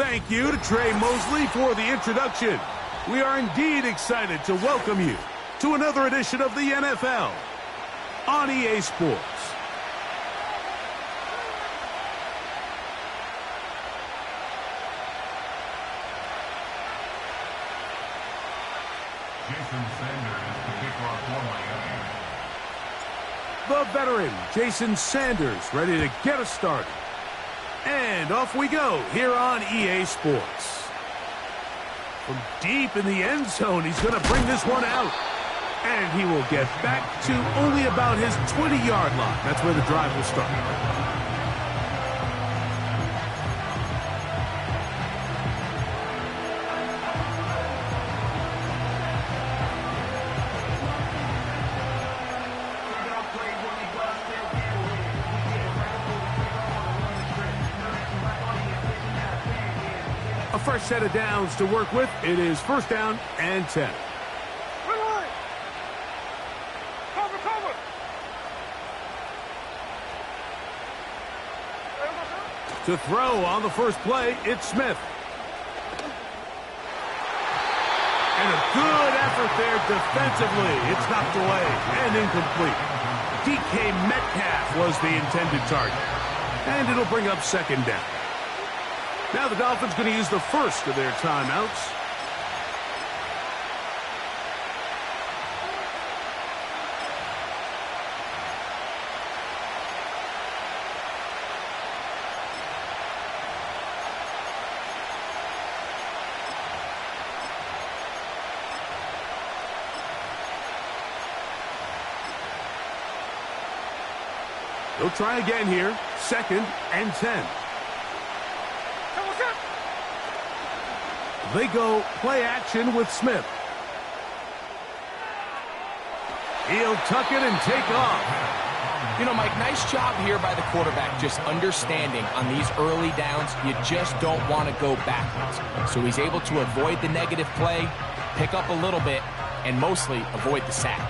Thank you to Trey Mosley for the introduction. We are indeed excited to welcome you to another edition of the NFL on EA Sports. The veteran, Jason Sanders, ready to get us started. And off we go here on EA Sports. From deep in the end zone, he's going to bring this one out. And he will get back to only about his 20-yard line. That's where the drive will start. A fresh set of downs to work with. It is first down and 10. Cover. To throw on the first play, it's Smith. And a good effort there defensively. It's knocked away and incomplete. DK Metcalf was the intended target. And it'll bring up second down. Now the Dolphins going to use the first of their timeouts. They'll try again here. Second and 10. They go play action with Smith. He'll tuck it and take off. You know, Mike, nice job here by the quarterback, just understanding on these early downs, you just don't want to go backwards. So he's able to avoid the negative play, pick up a little bit, and mostly avoid the sack.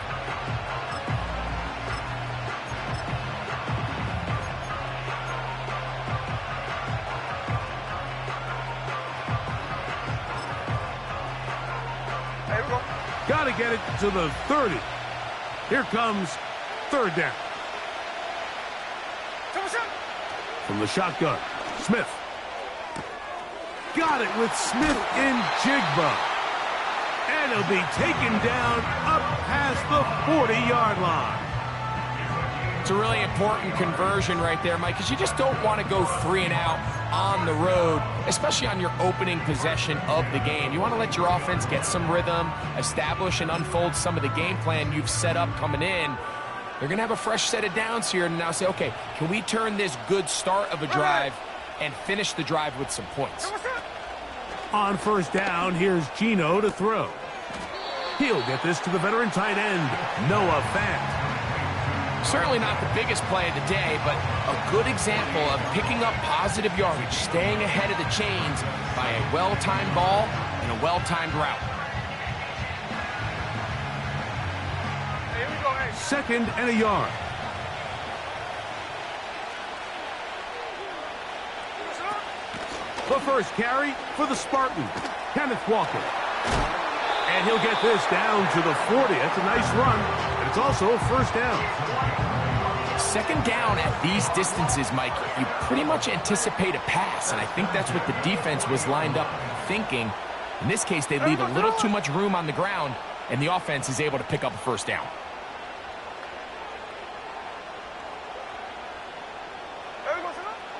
Got to get it to the 30. Here comes third down. From the shotgun, Smith. Got it with Smith in Jigba. And he'll be taken down up past the 40-yard line. It's a really important conversion right there, Mike, because you just don't want to go 3 and out on the road, especially on your opening possession of the game. You want to let your offense get some rhythm, establish and unfold some of the game plan you've set up coming in. They're going to have a fresh set of downs here and now say, okay, can we turn this good start of a drive and finish the drive with some points? On first down, here's Geno to throw. He'll get this to the veteran tight end, Noah Fant. Certainly not the biggest play of the day, but a good example of picking up positive yardage, staying ahead of the chains by a well-timed ball and a well-timed route. Second and a yard. The first carry for the Spartans, Kenneth Walker. And he'll get this down to the 40. That's a nice run, and it's also a first down. Second down at these distances, Mike, you pretty much anticipate a pass, and I think that's what the defense was lined up thinking. In this case, they leave a little too much room on the ground, and the offense is able to pick up a first down.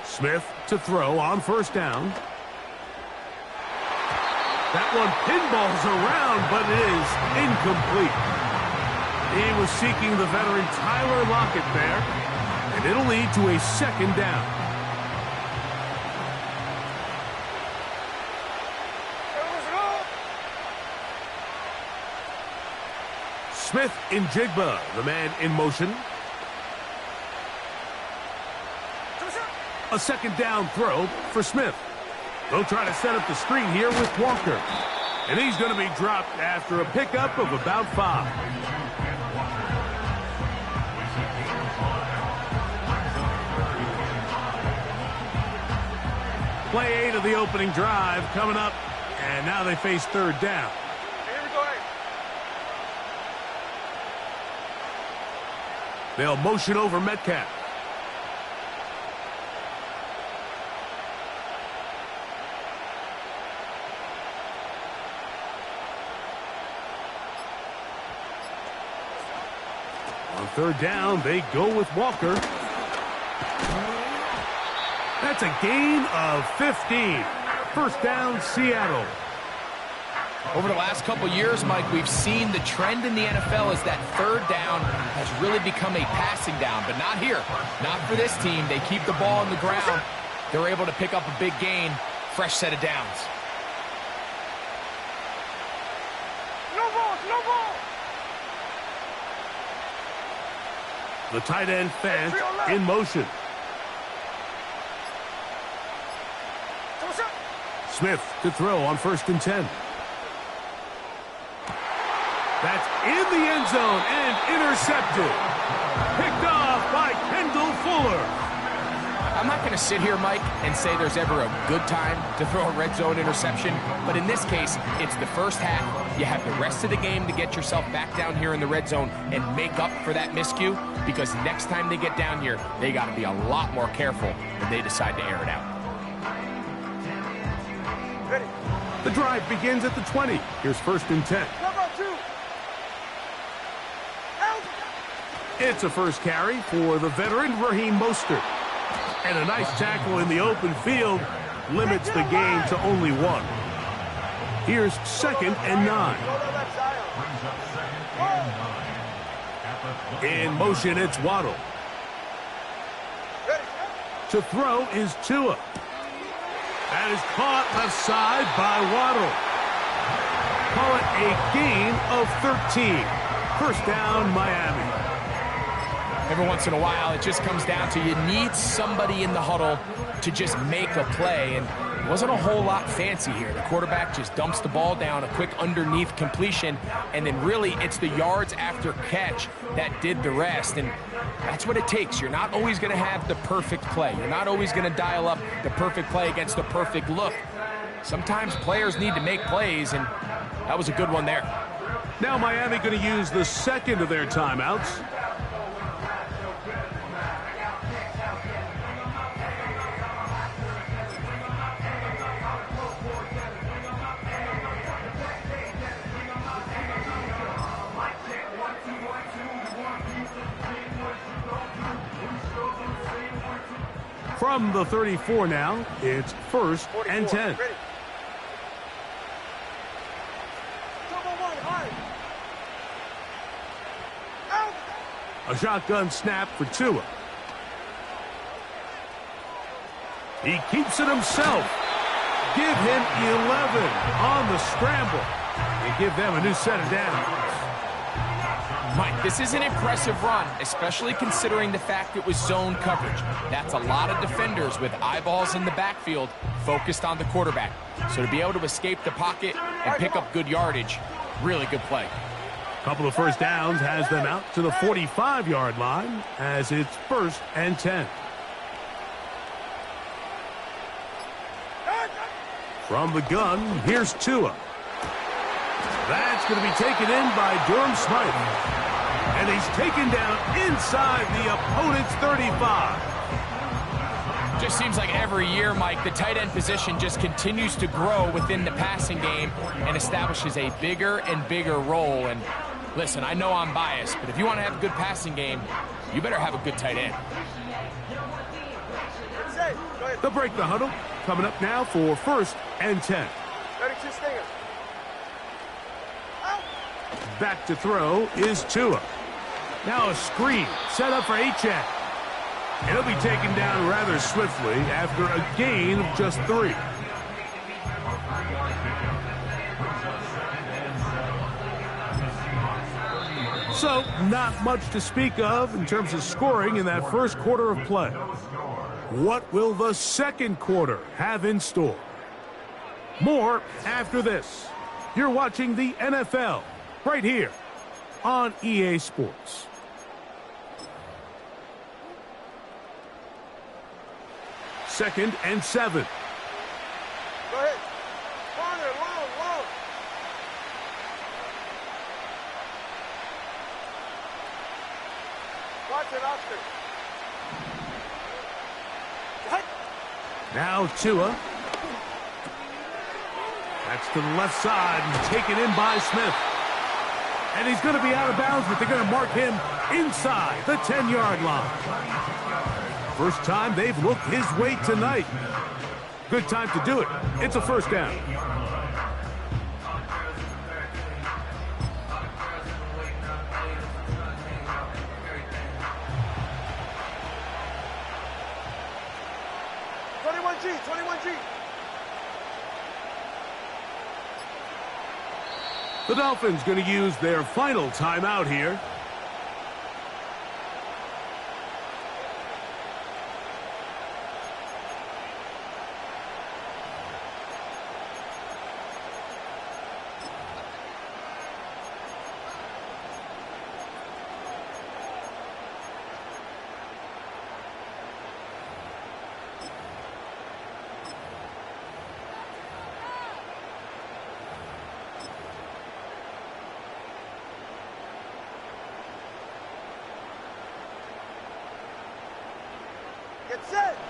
Smith to throw on first down. That one pinballs around, but it is incomplete. He was seeking the veteran Tyler Lockett there, and it'll lead to a second down. Smith in Jigba, the man in motion. A second down throw for Smith. They'll try to set up the screen here with Walker. And he's going to be dropped after a pickup of about 5. Play 8 of the opening drive coming up, and now they face third down. Here we go. They'll motion over Metcalf. On third down, they go with Walker. That's a gain of 15. First down, Seattle. Over the last couple years, Mike, we've seen the trend in the NFL is that third down has really become a passing down, but not here. Not for this team. They keep the ball on the ground. They're able to pick up a big gain. Fresh set of downs. No ball, no ball. The tight end Fant in motion. Smith to throw on 1st and 10. That's in the end zone and intercepted. Picked off by Kendall Fuller. I'm not going to sit here, Mike, and say there's ever a good time to throw a red zone interception, but in this case, it's the first half. You have the rest of the game to get yourself back down here in the red zone and make up for that miscue, because next time they get down here, they got to be a lot more careful when they decide to air it out. Ready. The drive begins at the 20. Here's 1st and 10. Number 2. Out. It's a first carry for the veteran Raheem Mostert. And a nice tackle in the open field limits the gain to only 1. Here's 2nd and 9. In motion, it's Waddle. Ready. To throw is Tua. That is caught left side by Waddle. Call it a gain of 13. First down, Miami. Every once in a while, it just comes down to you need somebody in the huddle to just make a play, and it wasn't a whole lot fancy here. The quarterback just dumps the ball down, a quick underneath completion, and then really it's the yards after catch that did the rest, and that's what it takes. You're not always going to have the perfect play. You're not always going to dial up the perfect play against the perfect look. Sometimes players need to make plays, and that was a good one there. Now Miami going to use the second of their timeouts. From the 34 now, it's 1st and 10. Ready. Out. A shotgun snap for Tua. He keeps it himself. Give him 11 on the scramble. And give them a new set of downs. Mike, this is an impressive run, especially considering the fact it was zone coverage. That's a lot of defenders with eyeballs in the backfield focused on the quarterback. So to be able to escape the pocket and pick up good yardage, really good play. Couple of first downs has them out to the 45-yard line as it's 1st and 10. From the gun, here's Tua. That's going to be taken in by Durham Smythe. And he's taken down inside the opponent's 35. Just seems like every year, Mike, the tight end position just continues to grow within the passing game and establishes a bigger and bigger role. And listen, I know I'm biased, but if you want to have a good passing game, you better have a good tight end. They'll break the huddle. Coming up now for 1st and 10. 32 stingers. Back to throw is Tua. Now a screen set up for Achane. And he'll be taken down rather swiftly after a gain of just 3. So, not much to speak of in terms of scoring in that first quarter of play. What will the second quarter have in store? More after this. You're watching the NFL right here on EA Sports. Second and 7. Go ahead. Corner, long, long. Watch it, Oscar. What? Now Tua. That's to the left side and taken in by Smith. And he's going to be out of bounds, but they're going to mark him inside the 10-yard line. First time they've looked his way tonight. Good time to do it. It's a first down. The Dolphins going to use their final timeout here.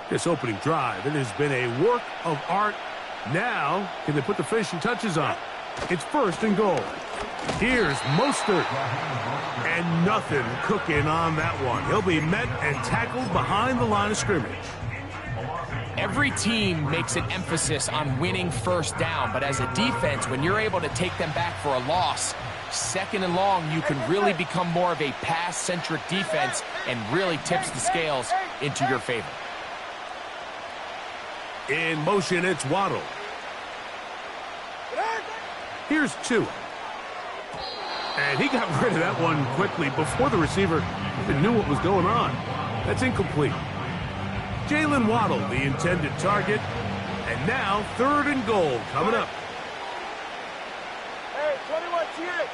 This opening drive, it has been a work of art. Now, can they put the finishing touches on? It's first and goal. Here's Mostert. And nothing cooking on that one. He'll be met and tackled behind the line of scrimmage. Every team makes an emphasis on winning first down, but as a defense, when you're able to take them back for a loss, second and long, you can really become more of a pass-centric defense and really tips the scales into your favor. In motion, it's Waddle. Here's Tua. And he got rid of that one quickly before the receiver even knew what was going on. That's incomplete. Jalen Waddle, the intended target. And now, third and goal coming up. Hey, 21 T8.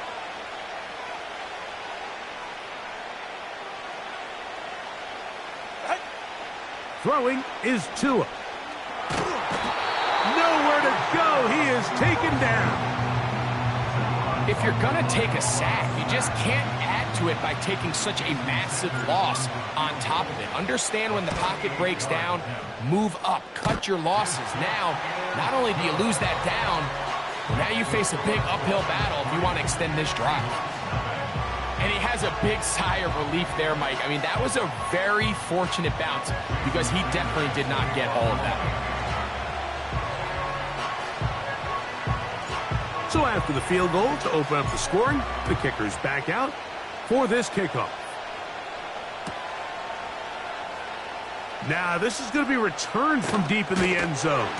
Throwing is Tua. Nowhere to go. He is taken down. If you're going to take a sack, you just can't add to it by taking such a massive loss on top of it. Understand when the pocket breaks down, move up, cut your losses. Now, not only do you lose that down, but now you face a big uphill battle if you want to extend this drive. And he has a big sigh of relief there, Mike. I mean, that was a very fortunate bounce because he definitely did not get all of that. So after the field goal to open up the scoring, the kicker's back out for this kickoff. Now this is going to be returned from deep in the end zone.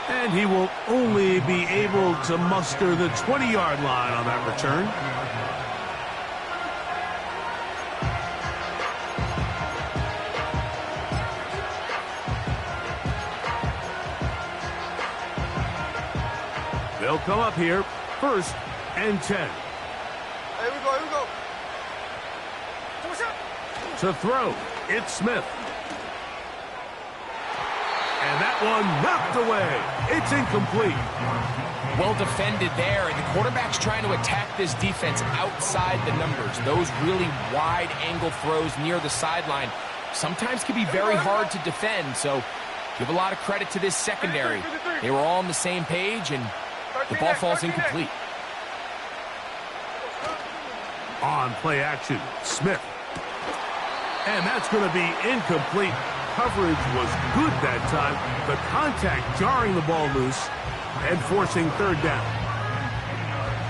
And he will only be able to muster the 20-yard line on that return. They'll come up here, first and 10. Here we go, here we go. To throw, it's Smith. And that one knocked away. It's incomplete. Well defended there, and the quarterback's trying to attack this defense outside the numbers. Those really wide angle throws near the sideline sometimes can be very hard to defend, so give a lot of credit to this secondary. They were all on the same page, and the ball falls incomplete. On play action, Smith. And that's going to be incomplete. Coverage was good that time. The contact jarring the ball loose and forcing third down.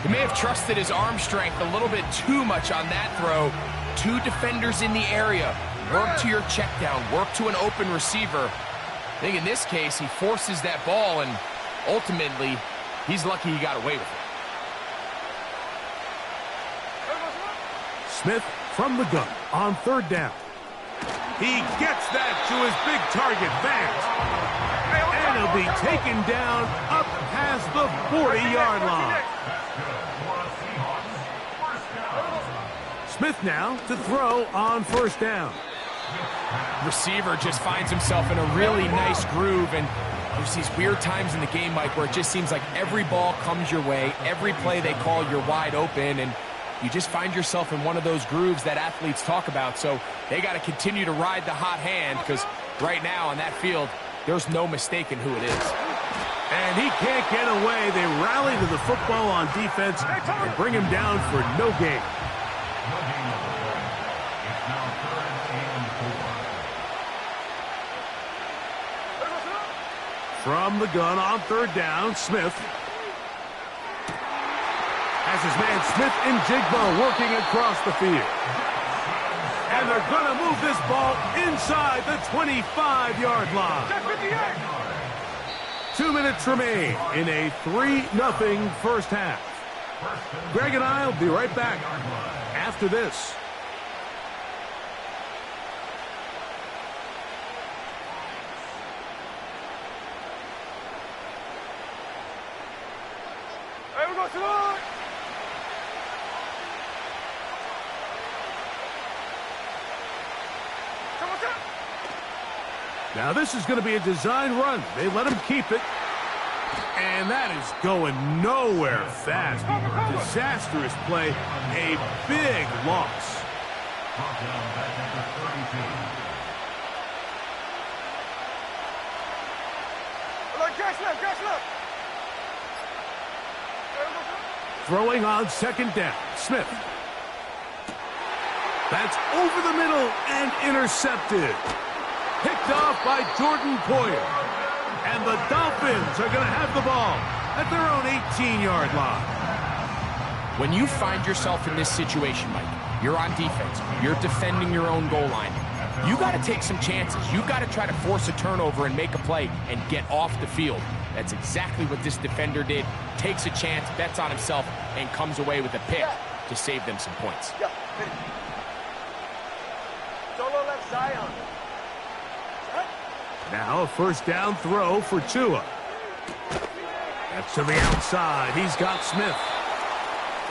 He may have trusted his arm strength a little bit too much on that throw. Two defenders in the area. Work to your check down. Work to an open receiver. I think in this case, he forces that ball, and ultimately, he's lucky he got away with it. Smith from the gun on third down. He gets that to his big target, Vance. And he'll be taken down up past the 40-yard line. Smith now to throw on first down. Receiver just finds himself in a really nice groove, and There's these weird times in the game, Mike, where it just seems like every ball comes your way, every play they call, you're wide open, and you just find yourself in one of those grooves that athletes talk about. So they got to continue to ride the hot hand, because right now on that field, there's no mistaking who it is. And he can't get away. They rally to the football on defense and bring him down for no gain. From the gun on third down, Smith has his man Smith and Jigbo working across the field. And they're going to move this ball inside the 25-yard line. 2 minutes remain in a 3-0 first half. Greg and I will be right back after this. Here we go, salute! Come on, come on. Now this is going to be a design run. They let him keep it. And that is going nowhere fast. Disastrous play. A big loss. Catch left. Throwing on second down. Smith. That's over the middle and intercepted. Picked off by Jordan Poyer. And the Dolphins are going to have the ball at their own 18-yard line. When you find yourself in this situation, Mike, you're on defense, you're defending your own goal line, you got to take some chances. You got to try to force a turnover and make a play and get off the field. That's exactly what this defender did. Takes a chance, bets on himself, and comes away with a pick to save them some points. Solo left Zion. Now a first down throw for Tua. That's to the outside. He's got Smith.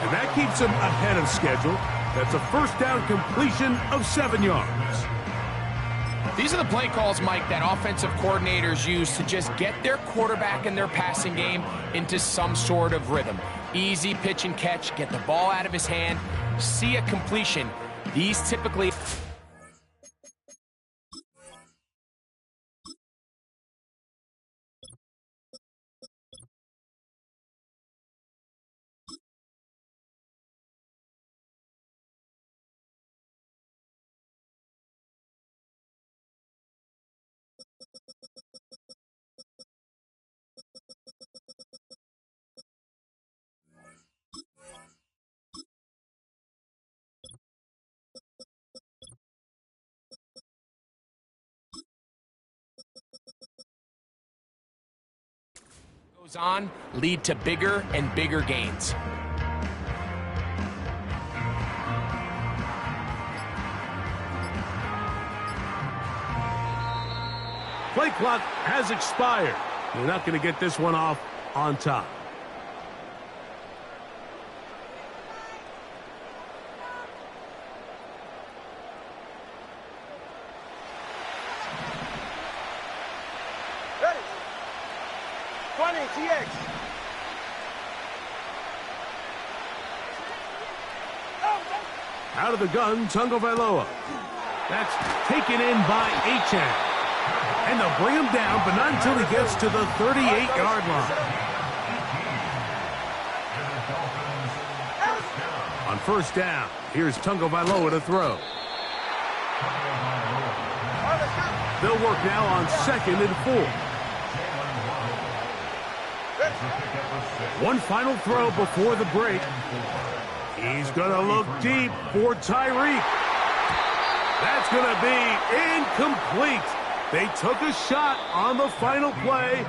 And that keeps him ahead of schedule. That's a first down completion of 7 yards. These are the play calls, Mike, that offensive coordinators use to just get their quarterback and their passing game into some sort of rhythm. Easy pitch and catch, get the ball out of his hand, see a completion. These typically... goes on, lead to bigger and bigger gains. Play clock has expired. You're not going to get this one off on top. Ready. 20, TX. Out of the gun, Tagovailoa. That's taken in by Achane. And they'll bring him down, but not until he gets to the 38-yard line. On first down, here's Tagovailoa to throw. They'll work now on 2nd and 4. One final throw before the break. He's going to look deep for Tyreek. That's going to be incomplete. They took a shot on the final play.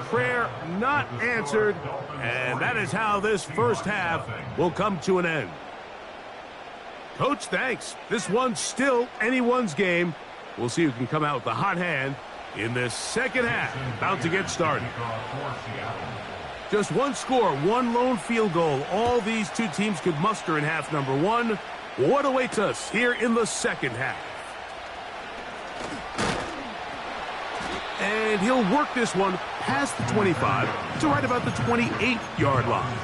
Prayer not answered. And that is how this first half will come to an end. Coach, thanks. This one's still anyone's game. We'll see who can come out with the hot hand in this second half. About to get started. Just one score, one lone field goal. All these two teams could muster in half number one. What awaits us here in the second half? And he'll work this one past the 25 to right about the 28-yard line.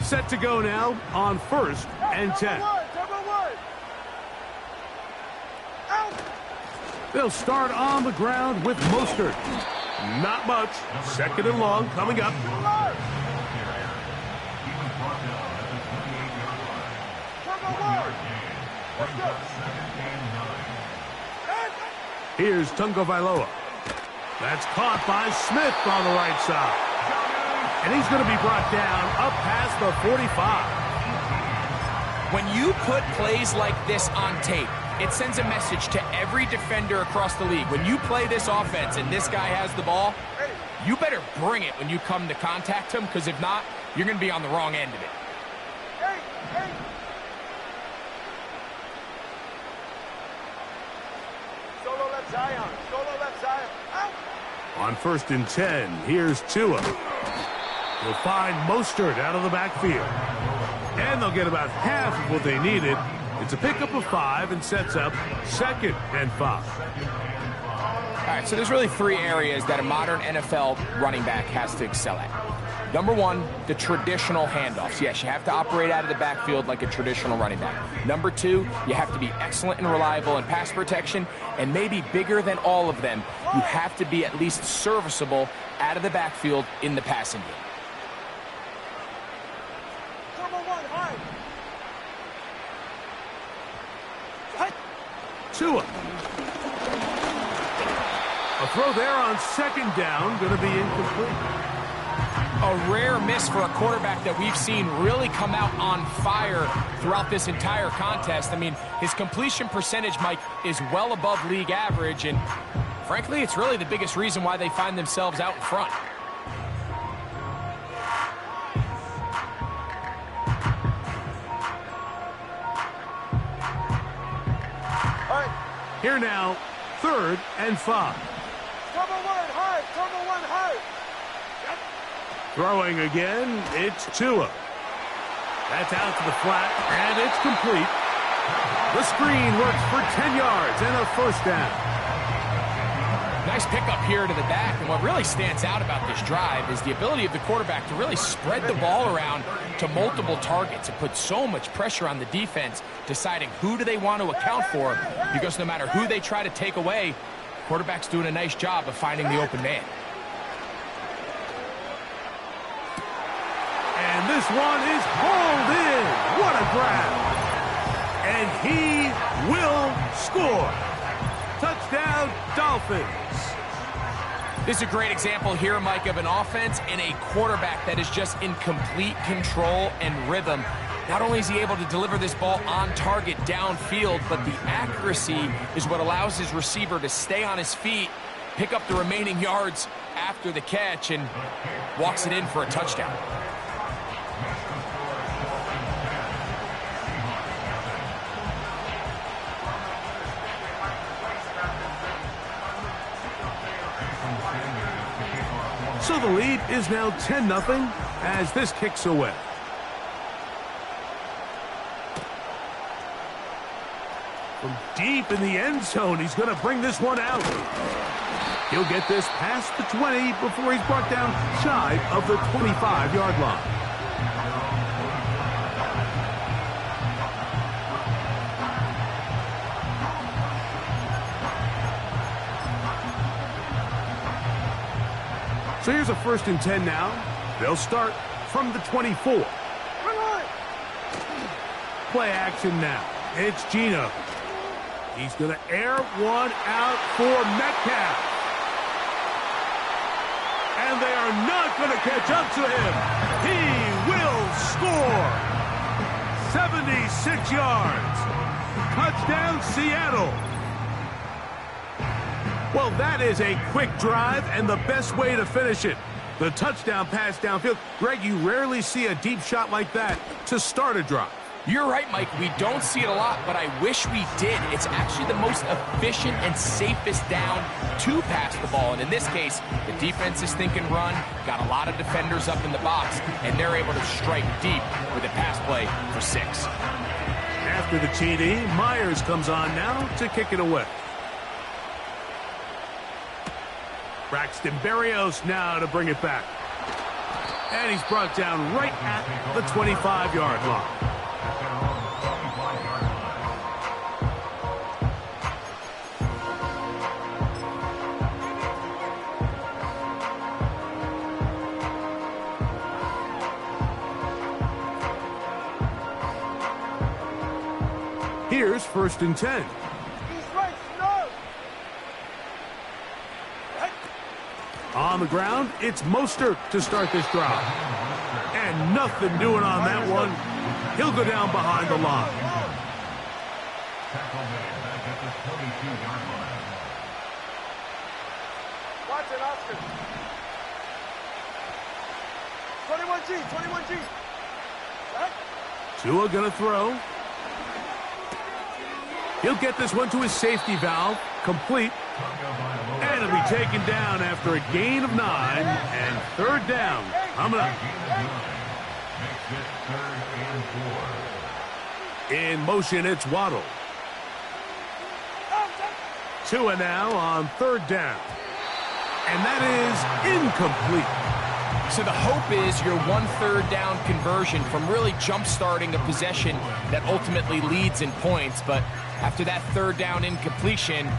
Set to go now on 1st and 10. They'll start on the ground with Mostert. Not much. 2nd and long coming up. Here's Tagovailoa. That's caught by Smith on the right side. And he's going to be brought down up past the 45. When you put plays like this on tape, it sends a message to every defender across the league. When you play this offense and this guy has the ball, you better bring it when you come to contact him, because if not, you're going to be on the wrong end of it. Solo left Zion. Solo left Zion. Out. On 1st and 10, here's Tua. He'll find Mostert out of the backfield. And they'll get about half of what they needed. It's a pickup of 5 and sets up 2nd and 5. All right, so there's really 3 areas that a modern NFL running back has to excel at. Number 1, the traditional handoffs. Yes, you have to operate out of the backfield like a traditional running back. Number 2, you have to be excellent and reliable in pass protection. And maybe bigger than all of them, you have to be at least serviceable out of the backfield in the passing game. Tua. A throw there on 2nd down, going to be incomplete. A rare miss for a quarterback that we've seen really come out on fire throughout this entire contest. I mean, his completion percentage, Mike, is well above league average, and frankly, it's really the biggest reason why they find themselves out in front. Here now, 3rd and 5. Turbo 1 hard. Turbo 1 hard. Yep. Throwing again, it's Tua. That's out to the flat, and it's complete. The screen works for 10 yards and a 1st down. Nice pickup here to the back, and what really stands out about this drive is the ability of the quarterback to really spread the ball around to multiple targets. It puts so much pressure on the defense deciding who do they want to account for, because no matter who they try to take away, quarterback's doing a nice job of finding the open man. And this one is hauled in. What a grab. And he will score. Touchdown, Dolphins. This is a great example here, Mike, of an offense and a quarterback that is just in complete control and rhythm. Not only is he able to deliver this ball on target downfield, but the accuracy is what allows his receiver to stay on his feet, pick up the remaining yards after the catch, and walks it in for a touchdown. So the lead is now 10-0 as this kicks away. From deep in the end zone, he's going to bring this one out. He'll get this past the 20 before he's brought down shy of the 25-yard line. So here's a 1st and 10 now. They'll start from the 24. Play action now. It's Geno. He's going to air one out for Metcalf. And they are not going to catch up to him. He will score. 76 yards. Touchdown, Seattle. Well, that is a quick drive and the best way to finish it. The touchdown pass downfield. Greg, you rarely see a deep shot like that to start a drive. You're right, Mike. We don't see it a lot, but I wish we did. It's actually the most efficient and safest down to pass the ball. And in this case, the defense is thinking run, got a lot of defenders up in the box, and they're able to strike deep with a pass play for 6. After the TD, Myers comes on now to kick it away. Braxton Berrios now to bring it back. And he's brought down right at the 25-yard line. Here's 1st and 10. On the ground, it's Mostert to start this drive. And nothing doing on that one. He'll go down behind the line. Watch it, Oscar. 21G. Right? Tua gonna throw. He'll get this one to his safety valve, complete. And it'll be taken down after a gain of 9 and 3rd down. Coming up. In motion, it's Waddle. Tua now on 3rd down. And that is incomplete. So the hope is your 1/3 down conversion from really jump-starting a possession that ultimately leads in points. But after that 3rd down incompletion,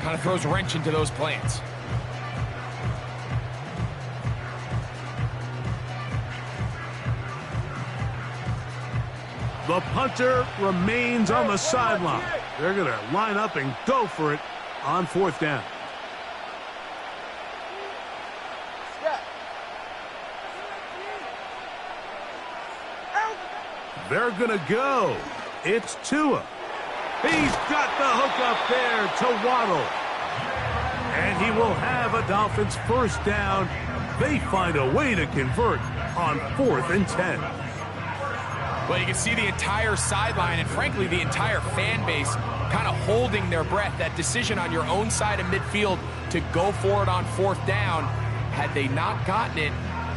kind of throws a wrench into those plans. The punter remains on the sideline. They're going to line up and go for it on 4th down. They're going to go. It's Tua. He's got the hook up there to Waddle. And he will have a Dolphins 1st down. They find a way to convert on 4th and 10. Well, you can see the entire sideline and, frankly, the entire fan base kind of holding their breath. That decision on your own side of midfield to go for it on 4th down, had they not gotten it,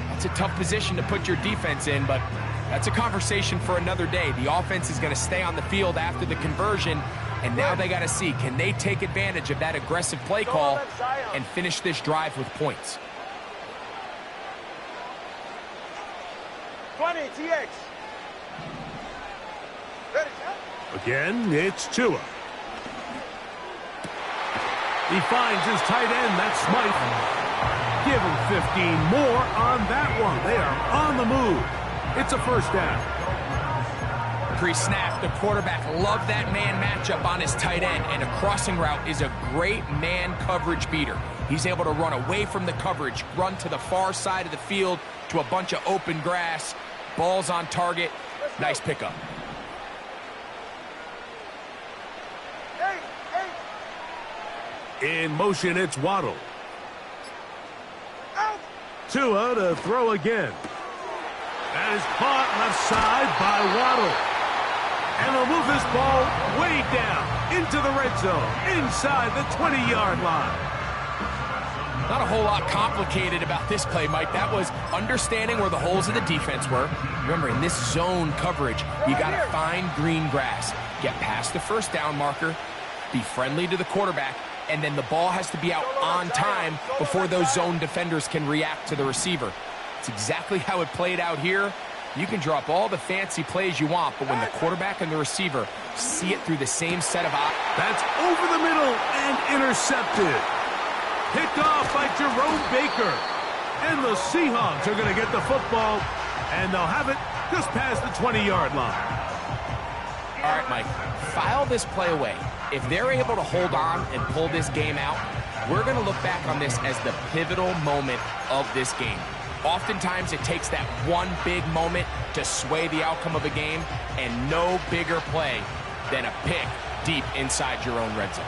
that's a tough position to put your defense in, but that's a conversation for another day. The offense is going to stay on the field after the conversion, and now they got to see, can they take advantage of that aggressive play call and finish this drive with points? 20, TX. Again, it's Tua. He finds his tight end, that's Smythe. Give him 15 more on that one. They are on the move. It's a 1st down. Pre-snap, the quarterback loved that man matchup on his tight end, and a crossing route is a great man coverage beater. He's able to run away from the coverage, run to the far side of the field to a bunch of open grass. Ball's on target. Nice pickup. In motion, it's Waddle. Tua to throw again. That is caught left side by Waddle. And they'll move this ball way down into the red zone, inside the 20-yard line. Not a whole lot complicated about this play, Mike. That was understanding where the holes of the defense were. Remember, in this zone coverage, you got to find green grass, get past the 1st down marker, be friendly to the quarterback, and then the ball has to be out on time before those zone defenders can react to the receiver. It's exactly how it played out here. You can drop all the fancy plays you want, but when the quarterback and the receiver see it through the same set of eyes. That's over the middle and intercepted. Picked off by Jerome Baker. And the Seahawks are going to get the football, and they'll have it just past the 20-yard line. All right, Mike, file this play away. If they're able to hold on and pull this game out, we're going to look back on this as the pivotal moment of this game. Oftentimes, it takes that one big moment to sway the outcome of a game, and no bigger play than a pick deep inside your own red zone.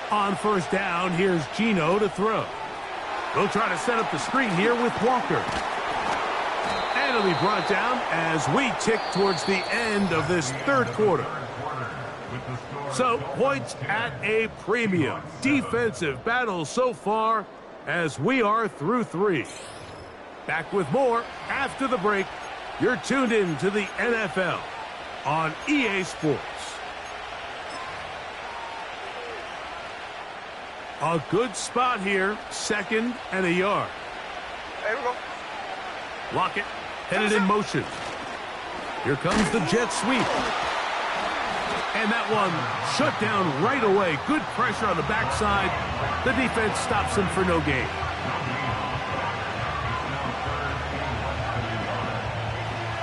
On 1st down, here's Gino to throw. They'll try to set up the screen here with Walker. finally brought down as we tick towards the end of this third quarter. So, points at a premium. Defensive battle so far as we are through 3. Back with more after the break. You're tuned in to the NFL on EA Sports. A good spot here, 2nd and a yard. There we go. Lockett headed in motion. Here comes the jet sweep. And that one shut down right away. Good pressure on the backside. The defense stops him for no gain.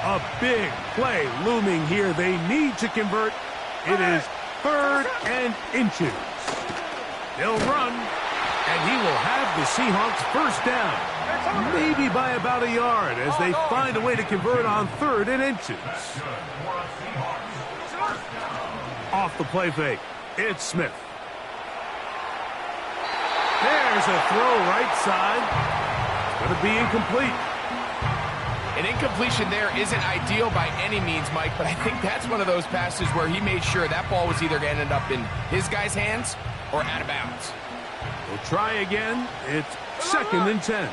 A big play looming here. They need to convert. It is 3rd and inches. They'll run, and he will have the Seahawks first down. Maybe by about a yard as they find a way to convert on 3rd and inches. Off the play fake, it's Smith. There's a throw right side. It's going to be incomplete. An incompletion there isn't ideal by any means, Mike, but I think that's one of those passes where he made sure that ball was either going to end up in his guy's hands or out of bounds. We'll try again. It's 2nd and 10.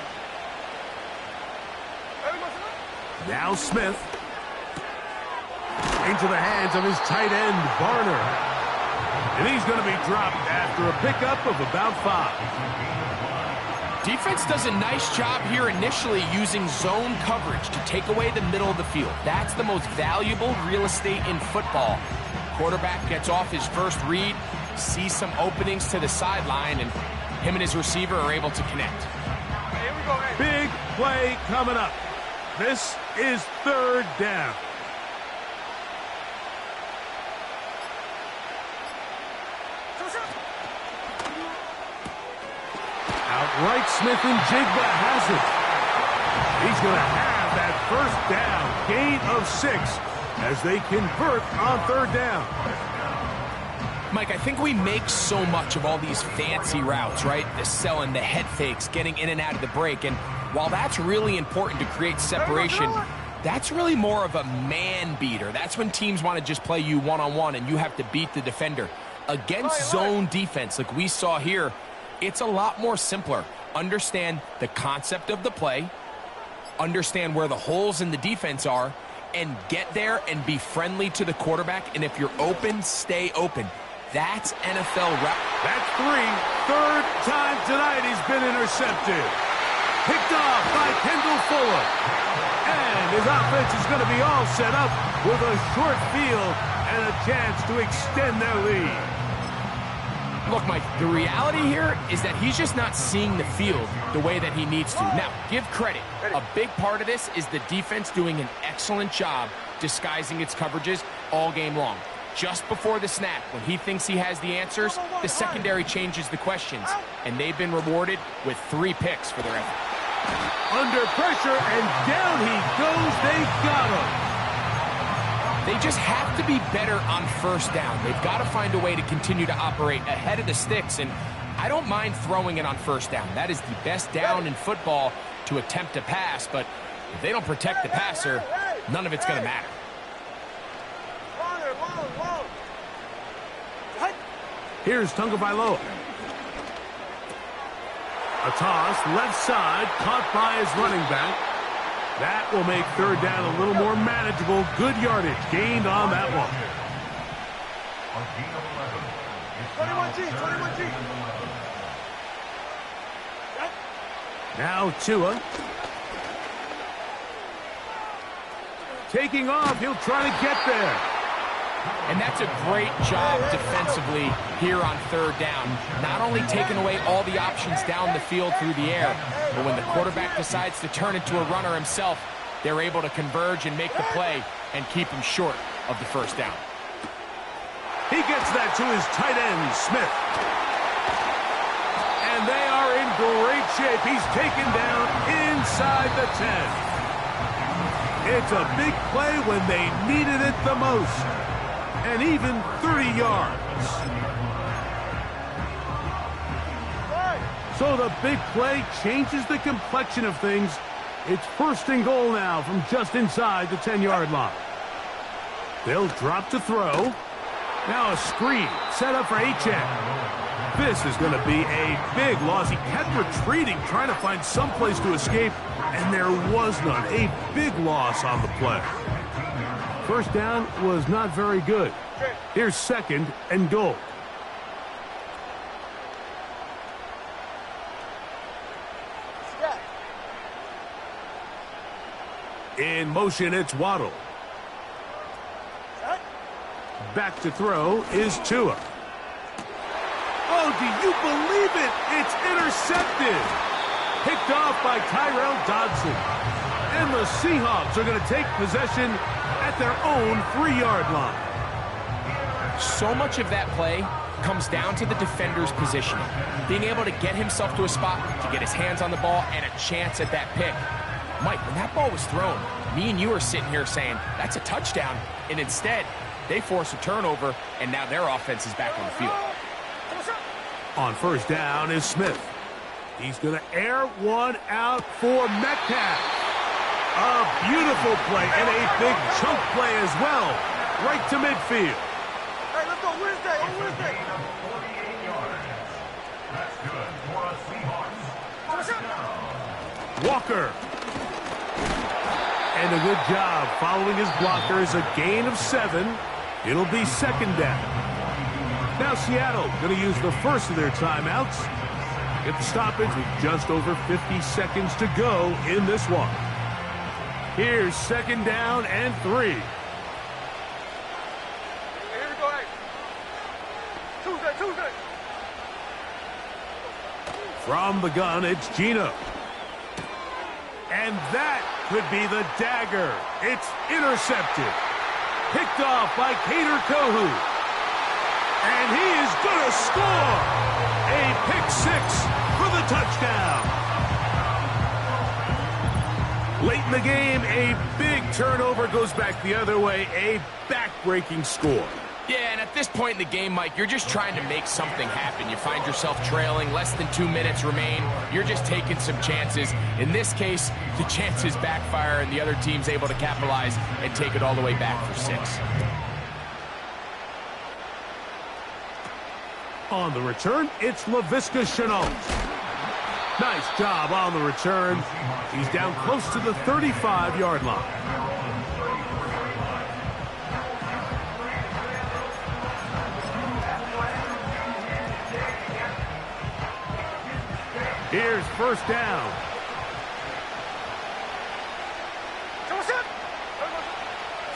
Now Smith. Into the hands of his tight end, Barner. And he's going to be dropped after a pickup of about 5. Defense does a nice job here initially using zone coverage to take away the middle of the field. That's the most valuable real estate in football. Quarterback gets off his first read, sees some openings to the sideline, and him and his receiver are able to connect. Hey, here we go, hey. Big play coming up. This is 3rd down. Outright Smith and Jigba has it. He's going to have that first down. Gain of 6 as they convert on 3rd down. Mike, I think we make so much of all these fancy routes, right? The selling, the head fakes, getting in and out of the break. And while that's really important to create separation, that's really more of a man beater. That's when teams want to just play you one-on-one and you have to beat the defender. Against zone defense like we saw here, it's a lot more simpler. Understand the concept of the play, understand where the holes in the defense are, and get there and be friendly to the quarterback. And if you're open, stay open. That's NFL route. That's 3. 3rd time tonight he's been intercepted. Picked off by Kendall Fuller. And his offense is going to be all set up with a short field and a chance to extend their lead. Look, Mike, the reality here is that he's just not seeing the field the way that he needs to. Now, give credit. A big part of this is the defense doing an excellent job disguising its coverages all game long. Just before the snap, when he thinks he has the answers, the secondary changes the questions, and they've been rewarded with 3 picks for their effort. Under pressure, and down he goes. They got him. They just have to be better on first down. They've got to find a way to continue to operate ahead of the sticks, and I don't mind throwing it on first down. That is the best down in football to attempt a pass, but if they don't protect the passer, none of it's going to matter. Here's Tagovailoa. A toss, left side, caught by his running back. That will make 3rd down a little more manageable. Good yardage gained on that one. 21G, 21G. Now Tua. Taking off, he'll try to get there. And that's a great job defensively here on 3rd down. Not only taking away all the options down the field through the air, but when the quarterback decides to turn into a runner himself, they're able to converge and make the play and keep him short of the first down. He gets that to his tight end, Smith. And they are in great shape. He's taken down inside the 10. It's a big play when they needed it the most. And even 30 yards. So the big play changes the complexion of things It's first and goal now from just inside the 10-yard line. They'll drop to throw. Now a screen set up for HN. This is going to be a big loss. He kept retreating, trying to find some place to escape, and there was none. A big loss on the play. First down was not very good. Here's second and goal. In motion, it's Waddle. Back to throw is Tua. Oh, do you believe it? It's intercepted. Picked off by Tyrell Dodson. And the Seahawks are going to take possession at their own 3-yard line. So much of that play comes down to the defender's positioning. Being able to get himself to a spot, to get his hands on the ball, and a chance at that pick. Mike, when that ball was thrown, me and you are sitting here saying, that's a touchdown. And instead, they force a turnover, and now their offense is back on the field. On first down is Smith. He's going to air one out for Metcalf. A beautiful play and a big chunk play as well. Right to midfield. Hey, let's go Wednesday. On Wednesday. 48 yards. That's good for a Seahawks. Walker. And a good job following his blockers. A gain of 7. It'll be second down. Now Seattle going to use the first of their timeouts. Get the stoppage with just over 50 seconds to go in this one. Here's second down and 3. Here we go, hey. Tuesday. From the gun, it's Gino. And that could be the dagger. It's intercepted. Picked off by Kader Kohu. And he is going to score. A pick 6 for the touchdown. Late in the game, a big turnover goes back the other way. A back-breaking score. Yeah, and at this point in the game, Mike, you're just trying to make something happen. You find yourself trailing, less than 2 minutes remain. You're just taking some chances. In this case, the chances backfire, and the other team's able to capitalize and take it all the way back for 6. On the return, it's Laviska Shenault. Nice job on the return. He's down close to the 35-yard line. Here's first down.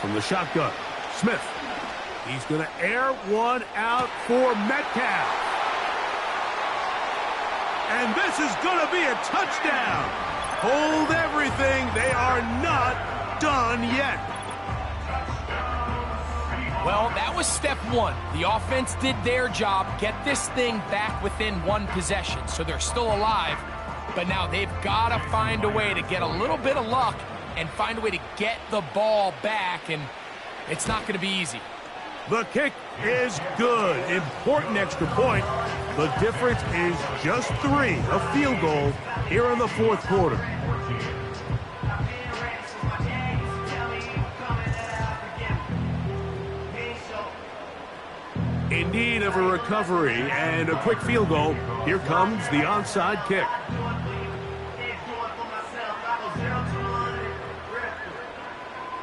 From the shotgun, Smith. He's going to air one out for Metcalf. And this is going to be a touchdown. Hold everything. They are not done yet. Well, that was step 1. The offense did their job, get this thing back within 1 possession, so they're still alive. But now they've got to find a way to get a little bit of luck and find a way to get the ball back, and it's not going to be easy. The kick is good. Important extra point. The difference is just 3, a field goal here in the 4th quarter. In need of a recovery and a quick field goal, here comes the onside kick.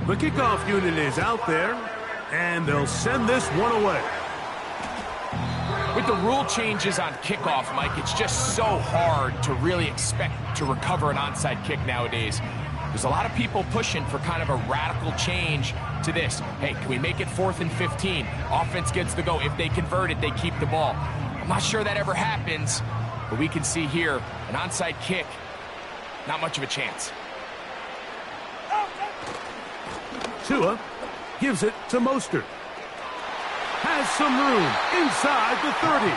The kickoff unit is out there, and they'll send this one away. With the rule changes on kickoff, Mike, it's just so hard to really expect to recover an onside kick nowadays. There's a lot of people pushing for kind of a radical change to this. Hey, can we make it 4th and 15? Offense gets the go. If they convert it, they keep the ball. I'm not sure that ever happens, but we can see here an onside kick, not much of a chance. Tua gives it to Mostert. Has some room inside the 30.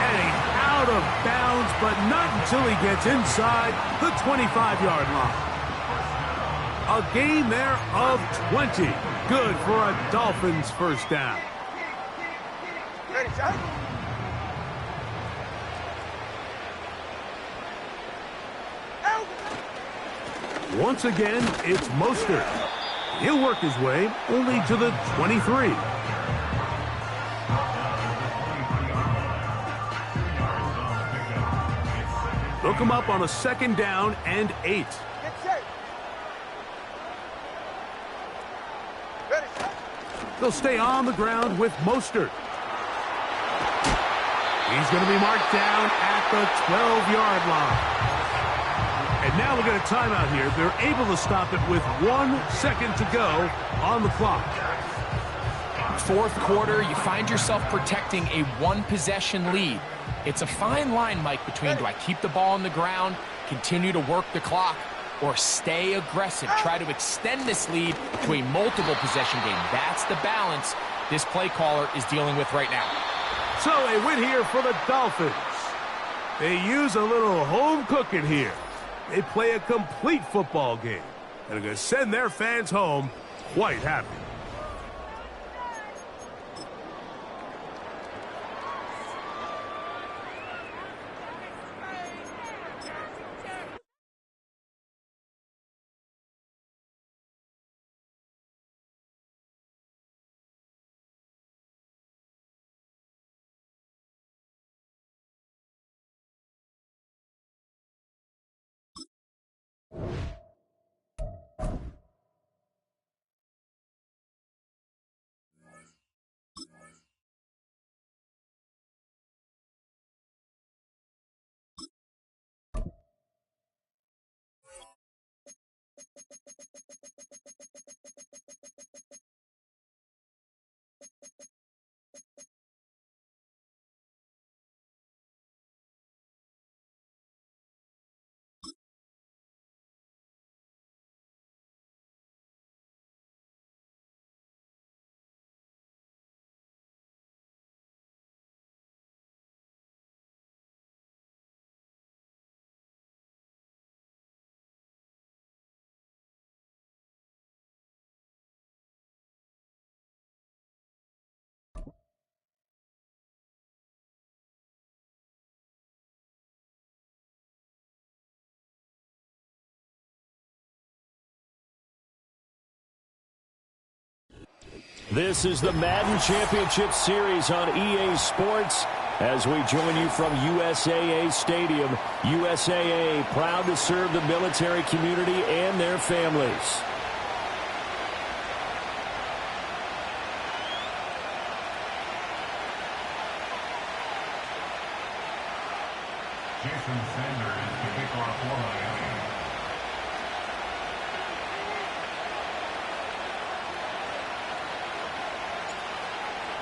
And he's out of bounds, but not until he gets inside the 25-yard line. A gain there of 20. Good for a Dolphins first down. Ready, shot? Once again, it's Mostert. He'll work his way only to the 23. Look him up on a 2nd down and 8. Get set. Ready. They'll stay on the ground with Mostert. He's going to be marked down at the 12-yard line. And now we'll get a timeout here. They're able to stop it with 1 second to go on the clock. 4th quarter, you find yourself protecting a 1-possession lead. It's a fine line, Mike, between do I keep the ball on the ground, continue to work the clock, or stay aggressive, try to extend this lead to a multiple possession game. That's the balance this play caller is dealing with right now. So a win here for the Dolphins. They use a little home cooking here. They play a complete football game and are going to send their fans home quite happy. This is the Madden Championship Series on EA Sports as we join you from USAA Stadium. USAA, proud to serve the military community and their families. Jason Sanders, the kickoff for Miami.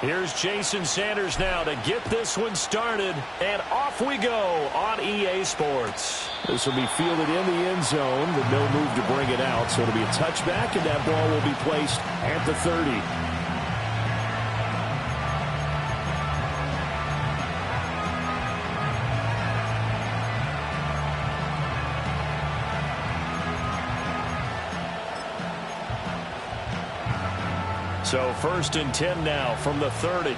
Here's Jason Sanders now to get this one started, and off we go on EA Sports. This will be fielded in the end zone with no move to bring it out, so it'll be a touchback, and that ball will be placed at the 30. So 1st and 10 now from the 30. Here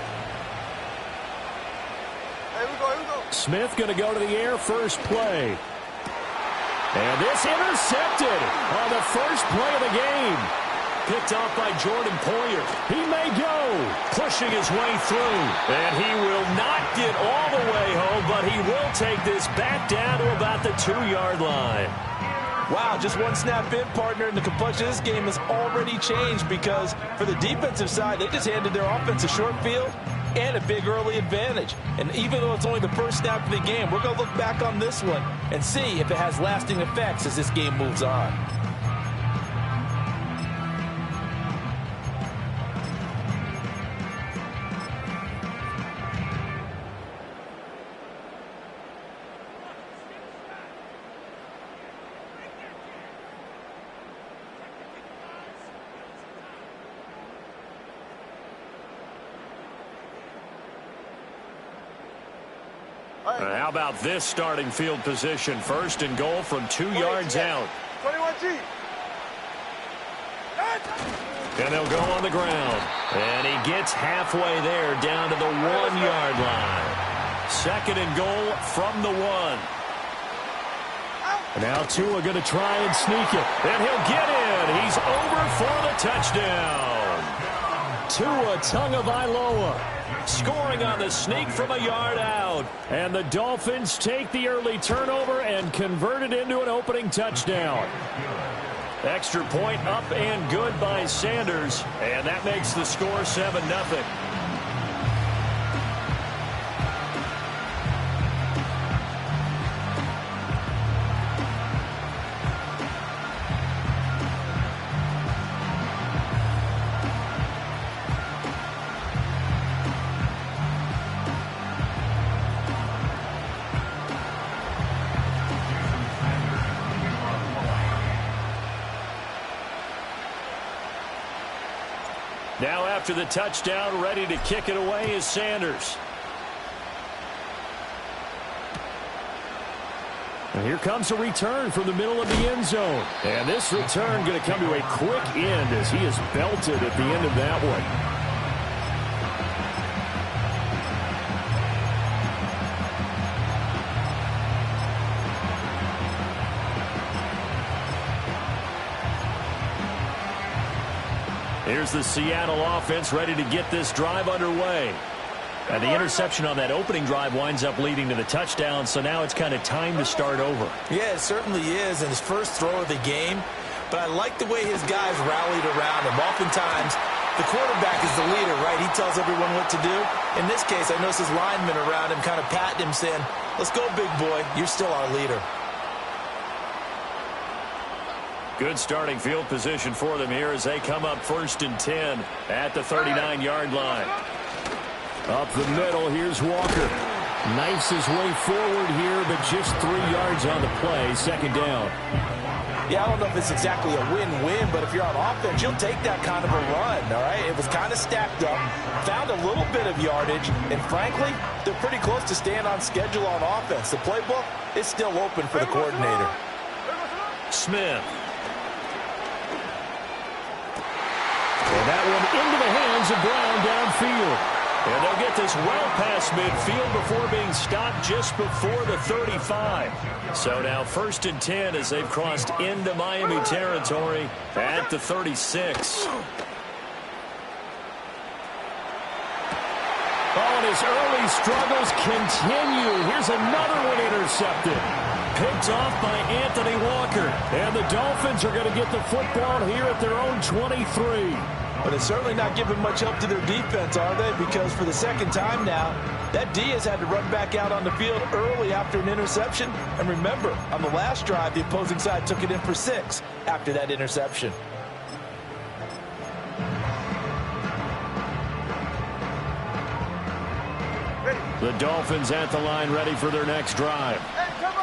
we go. Smith going to go to the air first play. And this intercepted on the first play of the game. Picked off by Jordan Poyer. He may go. Pushing his way through. And he will not get all the way home, but he will take this back down to about the 2-yard line. Wow, just one snap in, partner, and the complexion of this game has already changed because for the defensive side, they just handed their offense a short field and a big early advantage. And even though it's only the first snap of the game, we're going to look back on this one and see if it has lasting effects as this game moves on. How about this starting field position? 1st and goal from 2 yards out. 21G. And they'll go on the ground. And he gets halfway there down to the 1-yard line. 2nd and goal from the 1. And now Tua going to try and sneak it. And he'll get in. He's over for the touchdown. Tua Tagovailoa scoring on the sneak from a yard out. And the Dolphins take the early turnover and convert it into an opening touchdown. Extra point up and good by Sanders. And that makes the score 7-0. Now after the touchdown, ready to kick it away is Sanders. And here comes a return from the middle of the end zone. And this return going to come to a quick end as he is belted at the end of that one. Here's the Seattle offense ready to get this drive underway. And the interception on that opening drive winds up leading to the touchdown, so now it's kind of time to start over. Yeah, it certainly is in his first throw of the game. But I like the way his guys rallied around him. Oftentimes, the quarterback is the leader, right? He tells everyone what to do. In this case, I noticed his linemen around him kind of patting him, saying, "Let's go, big boy. You're still our leader." Good starting field position for them here as they come up 1st and 10 at the 39-yard line. Up the middle, here's Walker. Knifes his way forward here, but just 3 yards on the play, 2nd down. Yeah, I don't know if it's exactly a win-win, but if you're on offense, you'll take that kind of a run, all right? It was kind of stacked up, found a little bit of yardage, and frankly, they're pretty close to staying on schedule on offense. The playbook is still open for the coordinator. Smith. And that one into the hands of Brown downfield. And they'll get this well past midfield before being stopped just before the 35. So now 1st and 10 as they've crossed into Miami territory at the 36. Oh, and his early struggles continue. Here's another one intercepted. Picked off by Anthony Walker. And the Dolphins are going to get the football here at their own 23. But it's certainly not giving much help to their defense, are they? Because for the second time now, that D has had to run back out on the field early after an interception. And remember, on the last drive, the opposing side took it in for 6 after that interception. The Dolphins at the line ready for their next drive.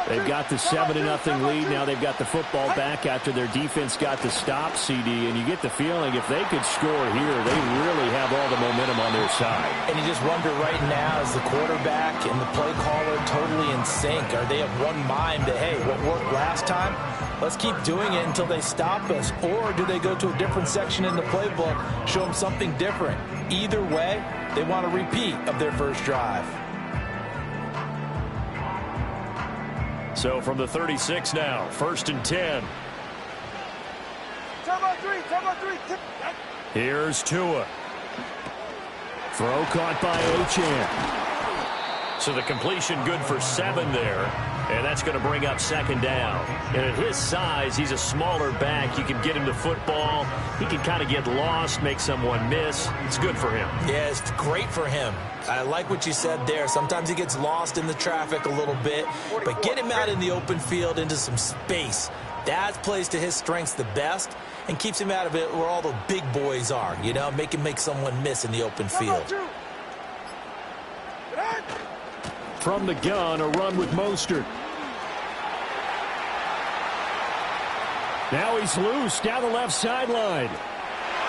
They've got the 7-0 lead. Now they've got the football back after their defense got the stop, CD. And you get the feeling if they could score here, they really have all the momentum on their side. And you just wonder right now, is the quarterback and the play caller totally in sync? Are they of one mind that, hey, what worked last time, let's keep doing it until they stop us? Or do they go to a different section in the playbook, show them something different? Either way, they want a repeat of their first drive. So from the 36 now, 1st and 10. Here's Tua. Throw caught by Achane. So the completion good for 7 there. And that's going to bring up 2nd down. And at his size, he's a smaller back. You can get him to football. He can kind of get lost, make someone miss. It's good for him. Yeah, it's great for him. I like what you said there. Sometimes he gets lost in the traffic a little bit. But get him out in the open field into some space. That plays to his strengths the best and keeps him out of it where all the big boys are. You know, make him make someone miss in the open field. From the gun, a run with Mostert. Now he's loose down the left sideline.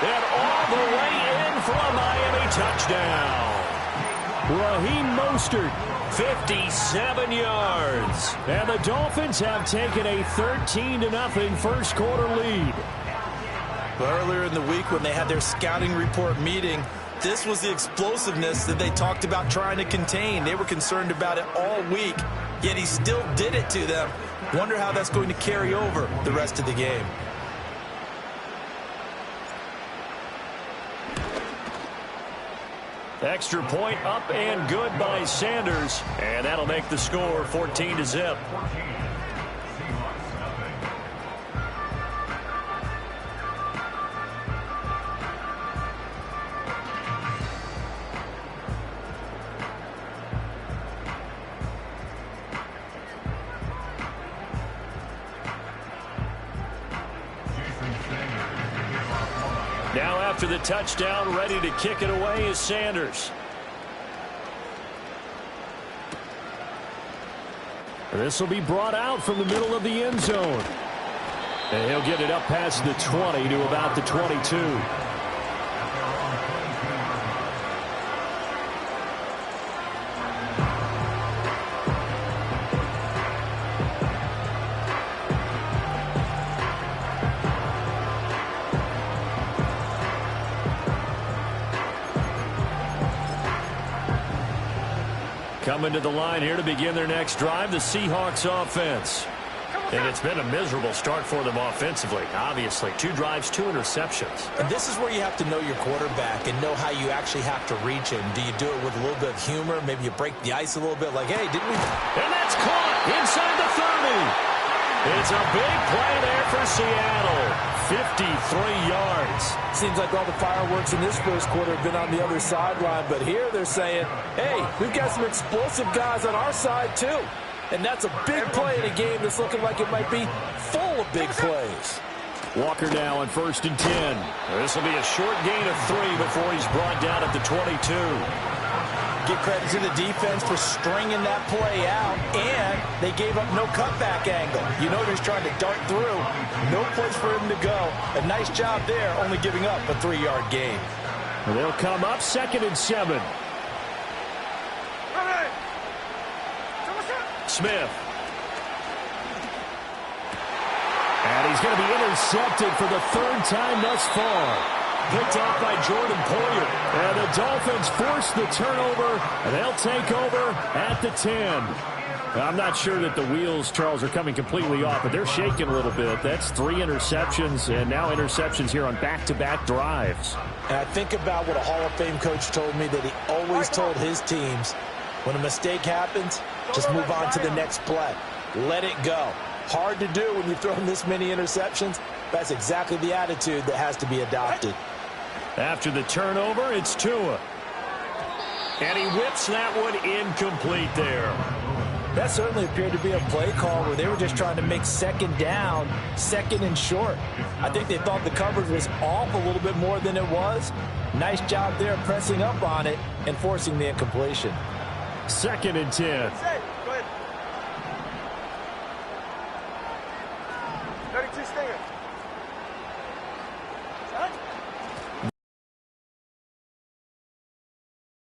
And all the way in for a Miami touchdown. Raheem Mostert, 57 yards. And the Dolphins have taken a 13-0 first quarter lead. Earlier in the week when they had their scouting report meeting, this was the explosiveness that they talked about trying to contain. They were concerned about it all week, yet he still did it to them Wonder how that's going to carry over the rest of the game. Extra point up and good by Sanders. And that'll make the score 14-0. Now after the touchdown, ready to kick it away is Sanders. This will be brought out from the middle of the end zone. And he'll get it up past the 20 to about the 22. Coming to the line here to begin their next drive, the Seahawks offense. And it's been a miserable start for them offensively, obviously. 2 drives, 2 interceptions. And this is where you have to know your quarterback and know how you actually have to reach him. Do you do it with a little bit of humor? Maybe you break the ice a little bit like, hey, didn't we? And that's caught inside the 30. It's a big play there for Seattle. 53 yards. Seems like all the fireworks in this first quarter have been on the other sideline, but here they're saying, hey, we've got some explosive guys on our side too. And that's a big play in a game that's looking like it might be full of big plays. Walker now on 1st and 10. This will be a short gain of 3 before he's brought down at the 22. Give credit to the defense for stringing that play out, and they gave up no cutback angle. You know he's trying to dart through. No place for him to go. A nice job there, only giving up a 3-yard gain. And they'll come up 2nd and 7. Smith. And he's going to be intercepted for the 3rd time thus far. Picked off by Jordan Poyer. And the Dolphins force the turnover, and they'll take over at the 10. I'm not sure that the wheels, Charles, are coming completely off, but they're shaking a little bit. That's 3 interceptions, and now interceptions here on back-to-back drives. And I think about what a Hall of Fame coach told me, that he always told his teams, when a mistake happens, just move on to the next play. Let it go. Hard to do when you've thrown this many interceptions. That's exactly the attitude that has to be adopted. After the turnover, it's Tua. And he whips that one incomplete there. That certainly appeared to be a play call where they were just trying to make 2nd down, 2nd and short. I think they thought the coverage was off a little bit more than it was. Nice job there pressing up on it and forcing the incompletion. 2nd and 10. 32 Stinger.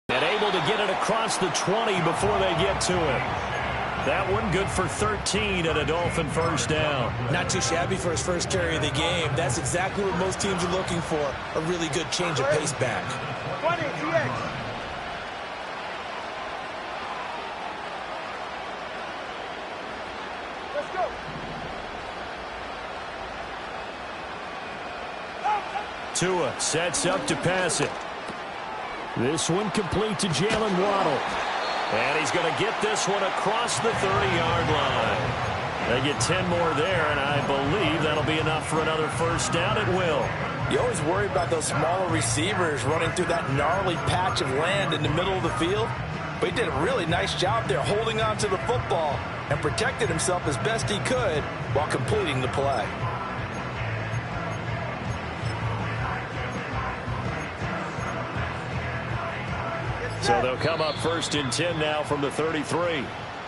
And able to get it across the 20 before they get to it. That one good for 13 and a Dolphin 1st down. Not too shabby for his first carry of the game. That's exactly what most teams are looking for. A really good change of pace back. 20, TX. Let's go. Tua sets up to pass it. This one complete to Jalen Waddle. And he's going to get this one across the 30-yard line. They get 10 more there, and I believe that'll be enough for another 1st down. It will. You always worry about those smaller receivers running through that gnarly patch of land in the middle of the field. But he did a really nice job there holding on to the football and protected himself as best he could while completing the play. So they'll come up 1st and 10 now from the 33.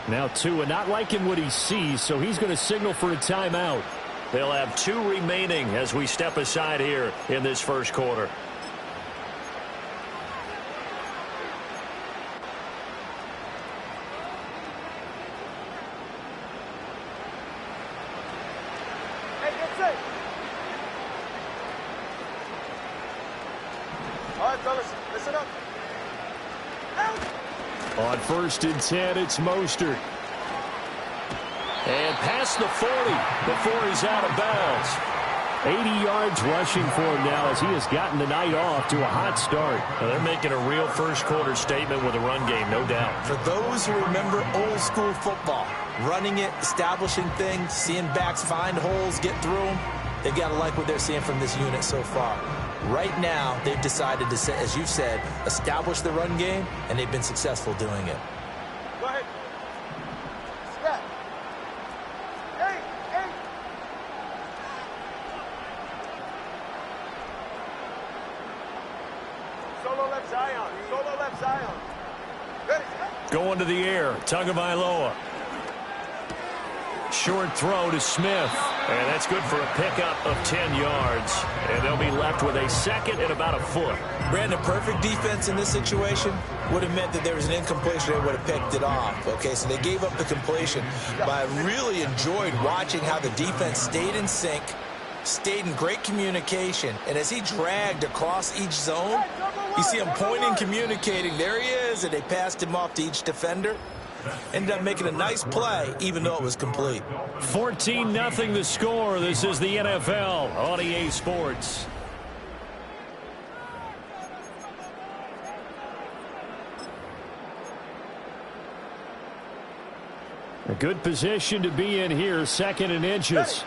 Now Tua not liking what he sees, so he's going to signal for a timeout. They'll have 2 remaining as we step aside here in this first quarter. Hey, that's it. All right, fellas, listen up. On 1st and 10, it's Mostert. And past the 40 before he's out of bounds. 80 yards rushing for him now as he has gotten the night off to a hot start. Now they're making a real first-quarter statement with a run game, no doubt. For those who remember old-school football, running it, establishing things, seeing backs find holes, get through them, they've got to like what they're seeing from this unit so far. Right now, they've decided to, as you said, establish the run game, and they've been successful doing it. Go ahead. Snap. Hey, hey. Solo left Zion. Solo left Zion. Ready. Going to the air. Tagovailoa. Short throw to Smith. And that's good for a pickup of 10 yards. And they'll be left with a second and about a foot. Brandon, perfect defense in this situation would have meant that there was an incompletion. They would have picked it off. Okay, so they gave up the completion. But I really enjoyed watching how the defense stayed in sync, stayed in great communication. And as he dragged across each zone, you see him pointing, communicating. There he is, and they passed him off to each defender. Ended up making a nice play, even though it was complete. 14-0 the score. This is the NFL on EA Sports. A good position to be in here, second and inches.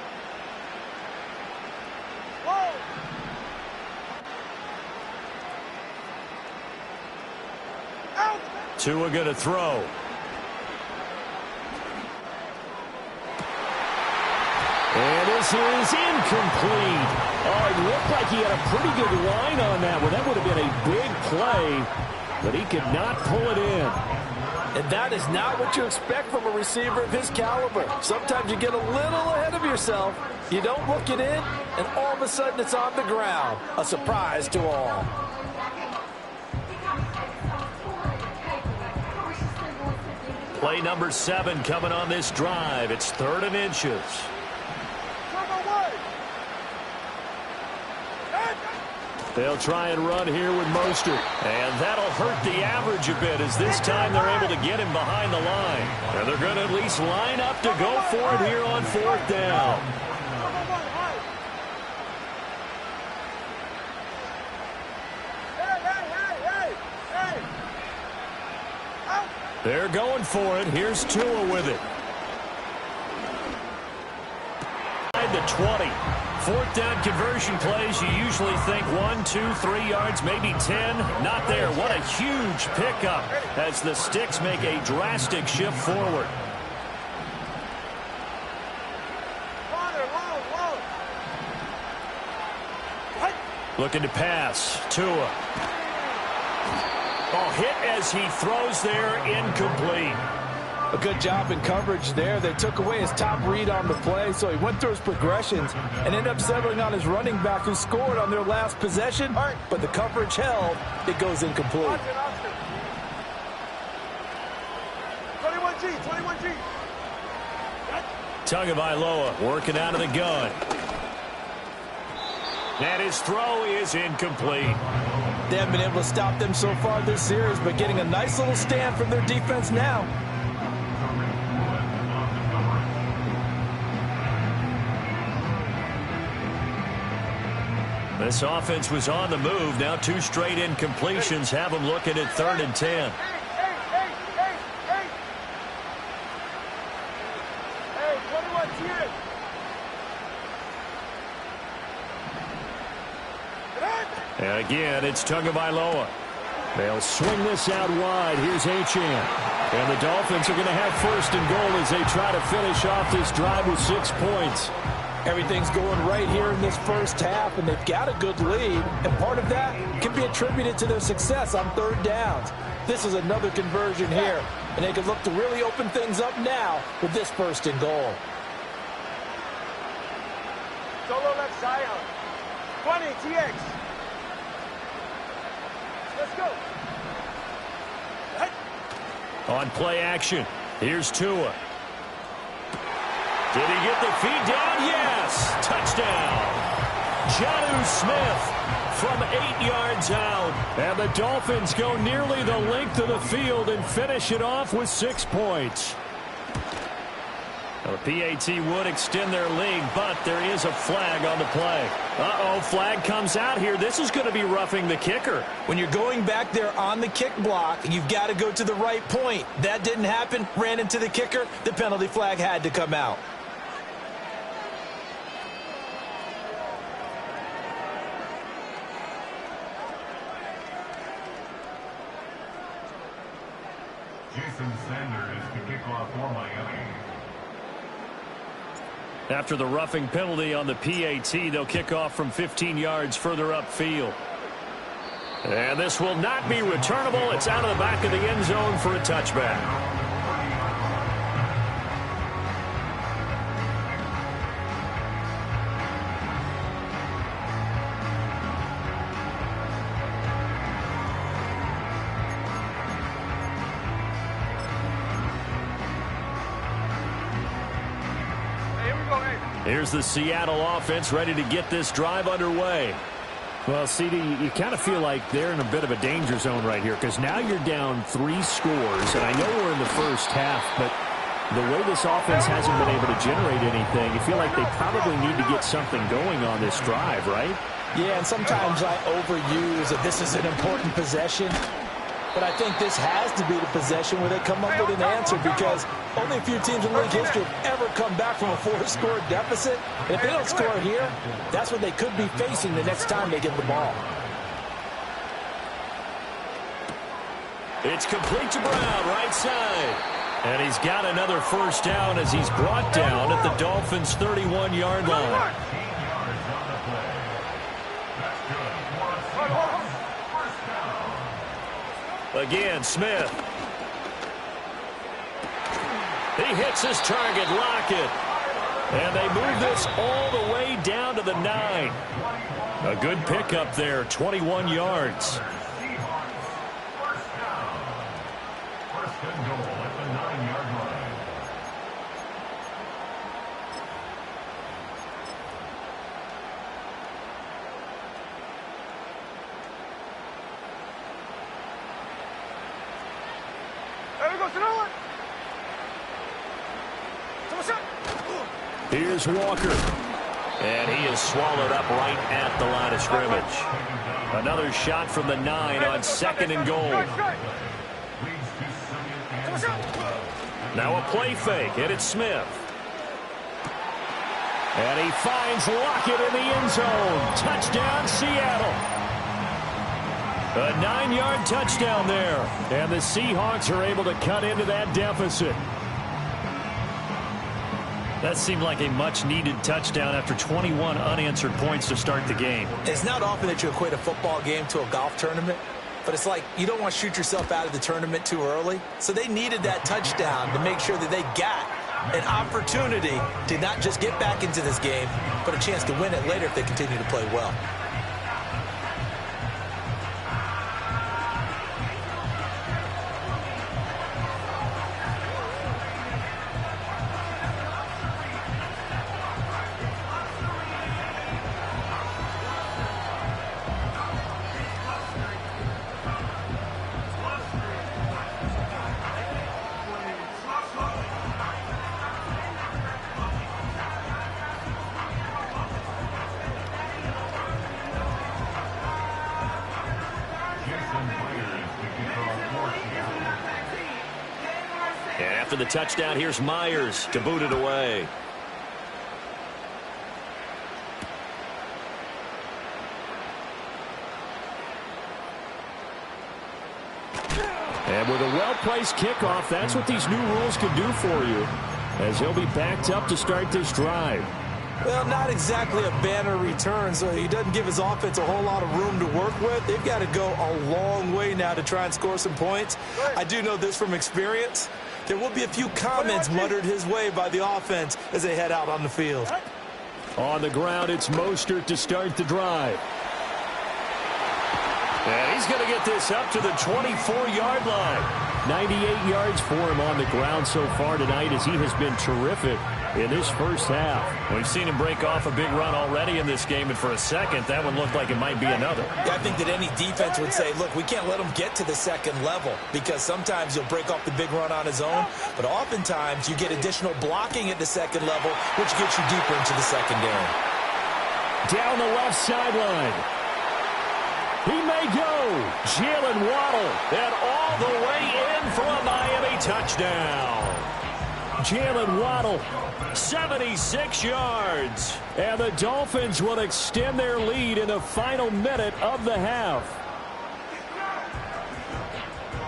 Tua going to throw. And this is incomplete. Oh, it looked like he had a pretty good line on that one. That would have been a big play, but he could not pull it in. And that is not what you expect from a receiver of his caliber. Sometimes you get a little ahead of yourself. You don't look it in, and all of a sudden it's on the ground. A surprise to all. Play number 7 coming on this drive. It's third and inches. They'll try and run here with Mostert. And that'll hurt the average a bit as this time they're able to get him behind the line. And they're going to at least line up to go for it here on fourth down. They're going for it. Here's Tua with it. The 20. Fourth down conversion plays, you usually think 1, 2, 3 yards, maybe 10. Not there. What a huge pickup as the Sticks make a drastic shift forward. Looking to pass. Tua. Oh, hit as he throws there, incomplete. A good job in coverage there. They took away his top read on the play, so he went through his progressions and ended up settling on his running back who scored on their last possession, but the coverage held. It goes incomplete. 21G. Tagovailoa working out of the gun. And his throw is incomplete. They haven't been able to stop them so far this series, but getting a nice little stand from their defense now. This offense was on the move. Now 2 straight incompletions have them looking at 3rd and 10. Hey, 21G. And again, it's Tagovailoa. They'll swing this out wide. Here's Achane. And the Dolphins are going to have 1st and goal as they try to finish off this drive with 6 points. Everything's going right here in this first half, and they've got a good lead, and part of that can be attributed to their success on 3rd downs. This is another conversion here, and they can look to really open things up now with this 1st and goal. Solo left Zion. 20, TX. Let's go. On play action, here's Tua. Did he get the feed down? Yes! Touchdown! Jonnu Smith from 8 yards out. And the Dolphins go nearly the length of the field and finish it off with 6 points. The PAT would extend their lead, but there is a flag on the play. Uh-oh, flag comes out here. This is going to be roughing the kicker. When you're going back there on the kick block, you've got to go to the right point. That didn't happen. Ran into the kicker. The penalty flag had to come out. Jason Sanders to kick off for Miami. After the roughing penalty on the PAT, they'll kick off from 15 yards further upfield. And this will not be returnable. It's out of the back of the end zone for a touchback. Here's the Seattle offense ready to get this drive underway. Well, CD, you kind of feel like they're in a bit of a danger zone right here because now you're down 3 scores, and I know we're in the first half, but the way this offense hasn't been able to generate anything, you feel like they probably need to get something going on this drive, right? Yeah, and sometimes I overuse that this is an important possession. But I think this has to be the possession where they come up with an answer because only a few teams in league history have ever come back from a 4-score deficit. And if they don't score here, that's what they could be facing the next time they get the ball. It's complete to Brown, right side. And he's got another first down as he's brought down at the Dolphins' 31-yard line. Again, Smith. He hits his target, Lockett. And they move this all the way down to the 9. A good pickup there, 21 yards. First and goal at the 9-yard line. Here's Walker. And he is swallowed up right at the line of scrimmage. Another shot from the 9 on 2nd and goal. Now a play fake, and it's Smith. And he finds Lockett in the end zone. Touchdown, Seattle. A 9-yard touchdown there. And the Seahawks are able to cut into that deficit. That seemed like a much-needed touchdown after 21 unanswered points to start the game. It's not often that you equate a football game to a golf tournament, but it's like you don't want to shoot yourself out of the tournament too early. So they needed that touchdown to make sure that they got an opportunity to not just get back into this game, but a chance to win it later if they continue to play well. After the touchdown, here's Myers to boot it away. And with a well-placed kickoff, that's what these new rules can do for you, as he'll be backed up to start this drive. Well, not exactly a banner return, so he doesn't give his offense a whole lot of room to work with. They've got to go a long way now to try and score some points. I do know this from experience. There will be a few comments muttered his way by the offense as they head out on the field. On the ground, it's Mostert to start the drive. And he's going to get this up to the 24-yard line. 98 yards for him on the ground so far tonight as he has been terrific in this first half. We've seen him break off a big run already in this game, and for a second, that one looked like it might be another. Yeah, I think that any defense would say, look, we can't let him get to the second level because sometimes he'll break off the big run on his own, but oftentimes you get additional blocking at the second level, which gets you deeper into the secondary. Down the left sideline. He may go. Jalen Waddle, and all the way in for a Miami touchdown. Jalen Waddle, 76 yards. And the Dolphins will extend their lead in the final minute of the half.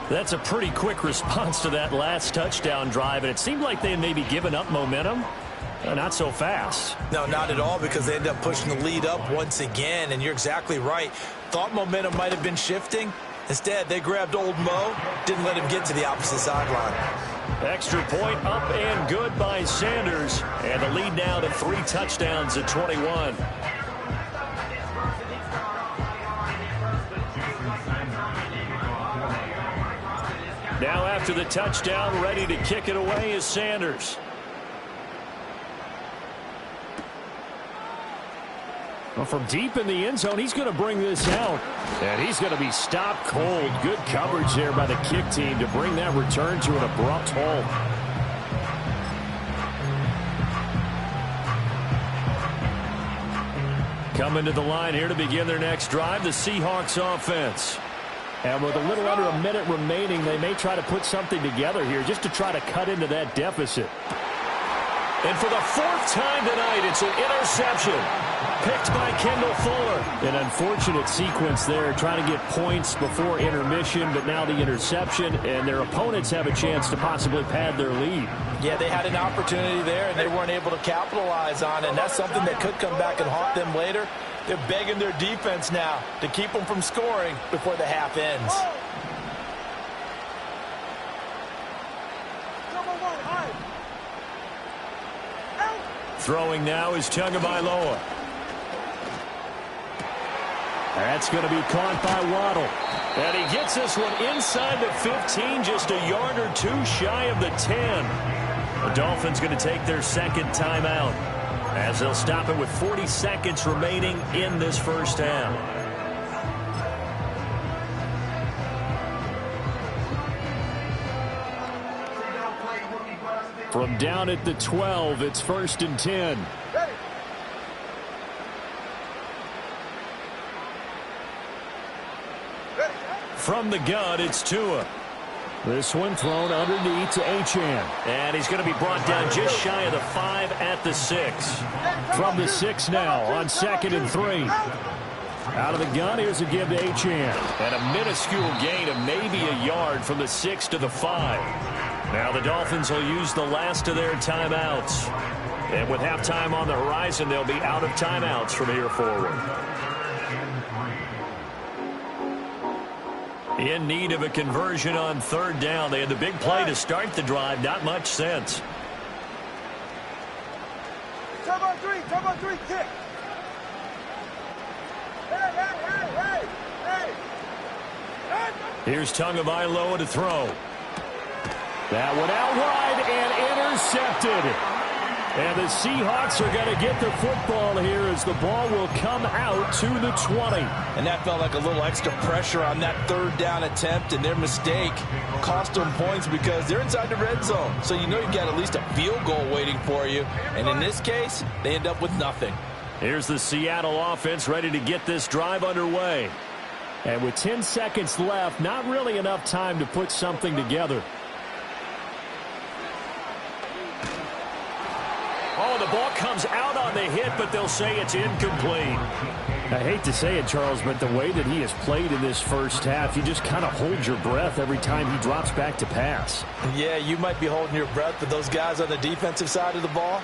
That's a pretty quick response to that last touchdown drive, and it seemed like they had maybe given up momentum. Not so fast. No, not at all, because they end up pushing the lead up once again, and you're exactly right. Thought momentum might have been shifting. Instead, they grabbed old Mo, didn't let him get to the opposite sideline. Extra point up and good by Sanders, and the lead now to 3 touchdowns at 21. Now after the touchdown, ready to kick it away is Sanders. Well, from deep in the end zone, he's going to bring this out. And he's going to be stopped cold. Good coverage there by the kick team to bring that return to an abrupt halt. Coming to the line here to begin their next drive, the Seahawks offense. And with a little under a minute remaining, they may try to put something together here just to try to cut into that deficit. And for the 4th time tonight, it's an interception. Picked by Kendall Fuller. An unfortunate sequence there, trying to get points before intermission, but now the interception, and their opponents have a chance to possibly pad their lead. Yeah, they had an opportunity there, and they weren't able to capitalize on it, and that's something that could come back and haunt them later. They're begging their defense now to keep them from scoring before the half ends. Throwing now is Tagovailoa. That's going to be caught by Waddle. And he gets this one inside the 15, just a yard or 2 shy of the 10. The Dolphins going to take their second timeout as they'll stop it with 40 seconds remaining in this first half. From down at the 12, it's 1st and 10. From the gun, it's Tua. This one thrown underneath to Achane. And he's going to be brought down just shy of the 5 at the 6. From the 6 now on 2nd and 3. Out of the gun, here's a give to Achane. And a minuscule gain of maybe a yard from the 6 to the 5. Now the Dolphins will use the last of their timeouts. And with halftime on the horizon, they'll be out of timeouts from here forward. In need of a conversion on 3rd down. They had the big play to start the drive. Not much sense. Turbo 3, kick. Hey. Here's Tagovailoa to throw. That one out wide and intercepted. And the Seahawks are going to get the football here as the ball will come out to the 20. And that felt like a little extra pressure on that 3rd down attempt, and their mistake cost them points because they're inside the red zone. So you know you've got at least a field goal waiting for you. And in this case, they end up with nothing. Here's the Seattle offense ready to get this drive underway. And with 10 seconds left, not really enough time to put something together. Oh, the ball comes out on the hit, but they'll say it's incomplete. I hate to say it, Charles, but the way that he has played in this first half, you just kind of hold your breath every time he drops back to pass. Yeah, you might be holding your breath, but those guys on the defensive side of the ball,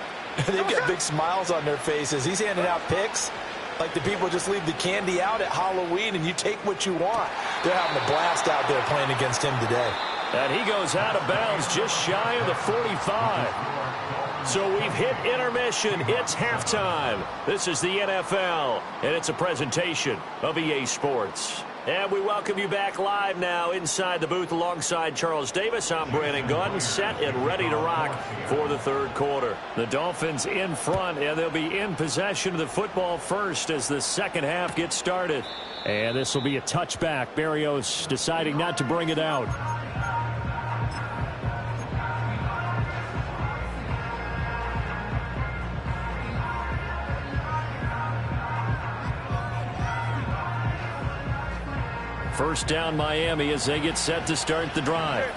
they've got big smiles on their faces. He's handing out picks like the people just leave the candy out at Halloween and you take what you want. They're having a blast out there playing against him today. And he goes out of bounds just shy of the 45. So we've hit intermission. It's halftime. This is the NFL, and it's a presentation of EA Sports. And we welcome you back live now inside the booth alongside Charles Davis. I'm Brandon Gordon, set and ready to rock for the third quarter. The Dolphins in front, and they'll be in possession of the football first as the second half gets started. And this will be a touchback. Berrios deciding not to bring it out. First down Miami as they get set to start the drive.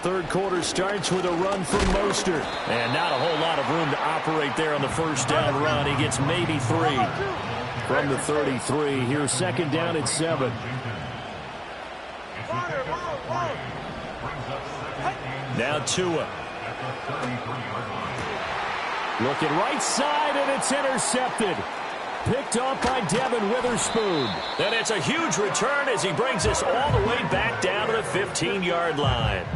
Third quarter starts with a run from Mostert. And not a whole lot of room to operate there on the first down run. He gets maybe 3 from the 33. Here's second down at 7. Now Tua. Looking right side, and it's intercepted. Picked up by Devin Witherspoon. And it's a huge return as he brings us all the way back down to the 15-yard line.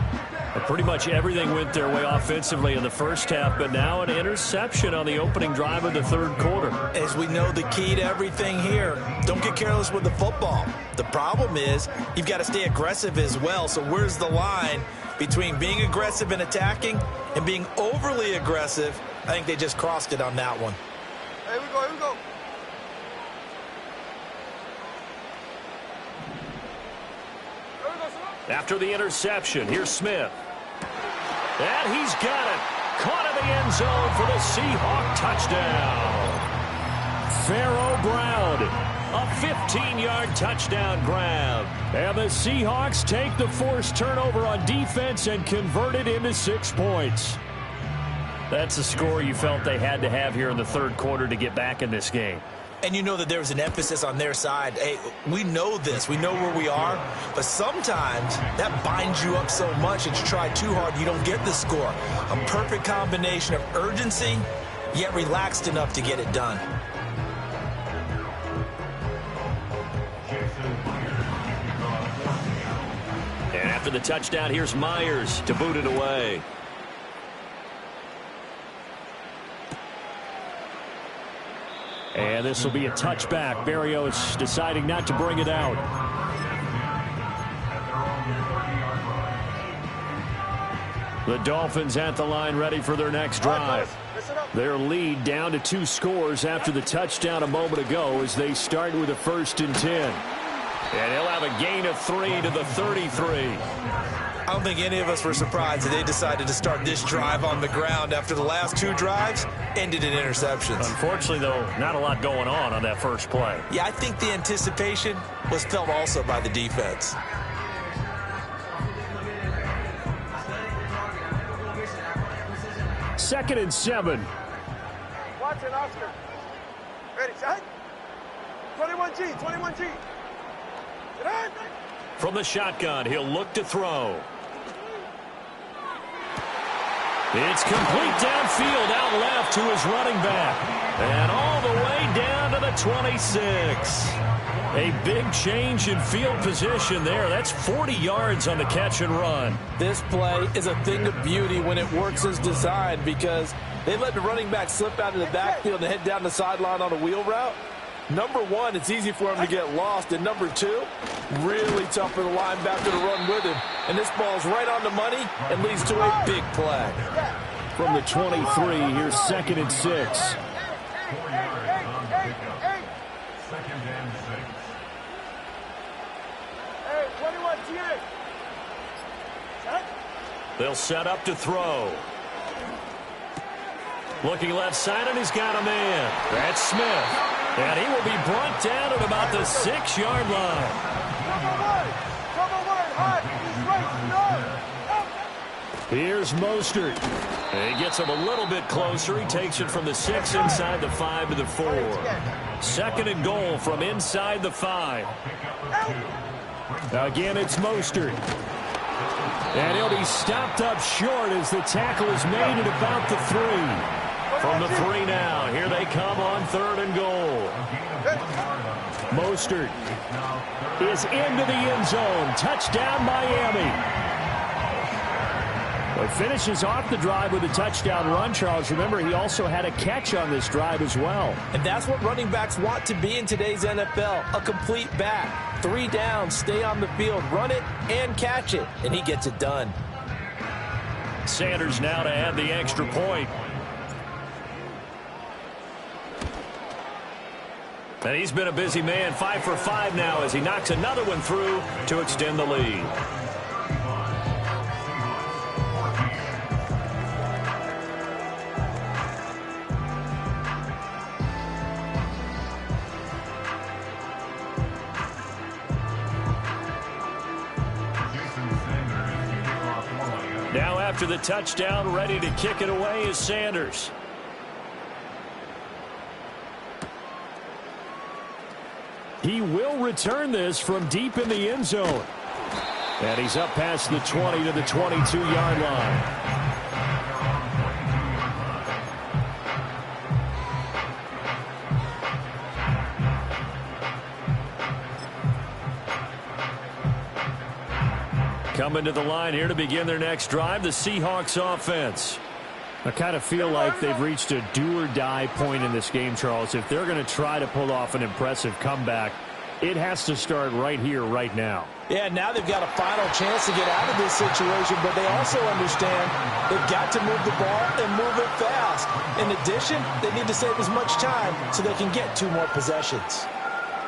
And pretty much everything went their way offensively in the first half, but now an interception on the opening drive of the third quarter. As we know, the key to everything here, don't get careless with the football. The problem is you've got to stay aggressive as well. So where's the line between being aggressive and attacking and being overly aggressive? I think they just crossed it on that one. Here we go, here we go. After the interception, here's Smith. And he's got it. Caught in the end zone for the Seahawk touchdown. Pharaoh Brown, a 15-yard touchdown grab. And the Seahawks take the forced turnover on defense and convert it into 6 points. That's a score you felt they had to have here in the third quarter to get back in this game. And you know that there was an emphasis on their side. Hey, we know this. We know where we are. But sometimes that binds you up so much that you try too hard, you don't get the score. A perfect combination of urgency, yet relaxed enough to get it done. And after the touchdown, here's Myers to boot it away. And this will be a touchback. Berrios deciding not to bring it out. The Dolphins at the line ready for their next drive. Their lead down to 2 scores after the touchdown a moment ago as they start with a 1st and 10. And he'll have a gain of 3 to the 33. I don't think any of us were surprised that they decided to start this drive on the ground after the last 2 drives ended in interceptions. Unfortunately, though, not a lot going on that first play. Yeah, I think the anticipation was felt also by the defense. Second and 7. Watch it, Oscar. Ready, set. 21G, 21G. From the shotgun, he'll look to throw. It's complete downfield, out left to his running back. And all the way down to the 26. A big change in field position there. That's 40 yards on the catch and run. This play is a thing of beauty when it works as designed because they let the running back slip out of the backfield and head down the sideline on a wheel route. Number one, it's easy for him to get lost. And number two, really tough for the linebacker to run with him. And this ball's right on the money and leads to a big play. From the 23, here's 2nd and 6. 4 yards on the pickup. 2nd and 6. Hey, 21G. They'll set up to throw. Looking left side, and he's got a man. That's Smith. And he will be brought down at about the 6-yard line. Here's Mostert. And he gets him a little bit closer. He takes it from the 6 inside the 5 to the 4. 2nd and goal from inside the 5. Now again, it's Mostert. And he'll be stopped up short as the tackle is made at about the 3. From the 3 now, here they come on 3rd and goal. Mostert is into the end zone. Touchdown, Miami. He finishes off the drive with a touchdown run, Charles. Remember, he also had a catch on this drive as well. And that's what running backs want to be in today's NFL, a complete back. 3 downs, stay on the field, run it, and catch it, and he gets it done. Sanders now to add the extra point. And he's been a busy man, 5 for 5 now as he knocks another one through to extend the lead. Now after the touchdown, ready to kick it away is Sanders. He will return this from deep in the end zone. And he's up past the 20 to the 22-yard line. Coming to the line here to begin their next drive, the Seahawks offense. I kind of feel like they've reached a do-or-die point in this game, Charles. If they're going to try to pull off an impressive comeback, it has to start right here, right now. Yeah, now they've got a final chance to get out of this situation, but they also understand they've got to move the ball and move it fast. In addition, they need to save as much time so they can get 2 more possessions.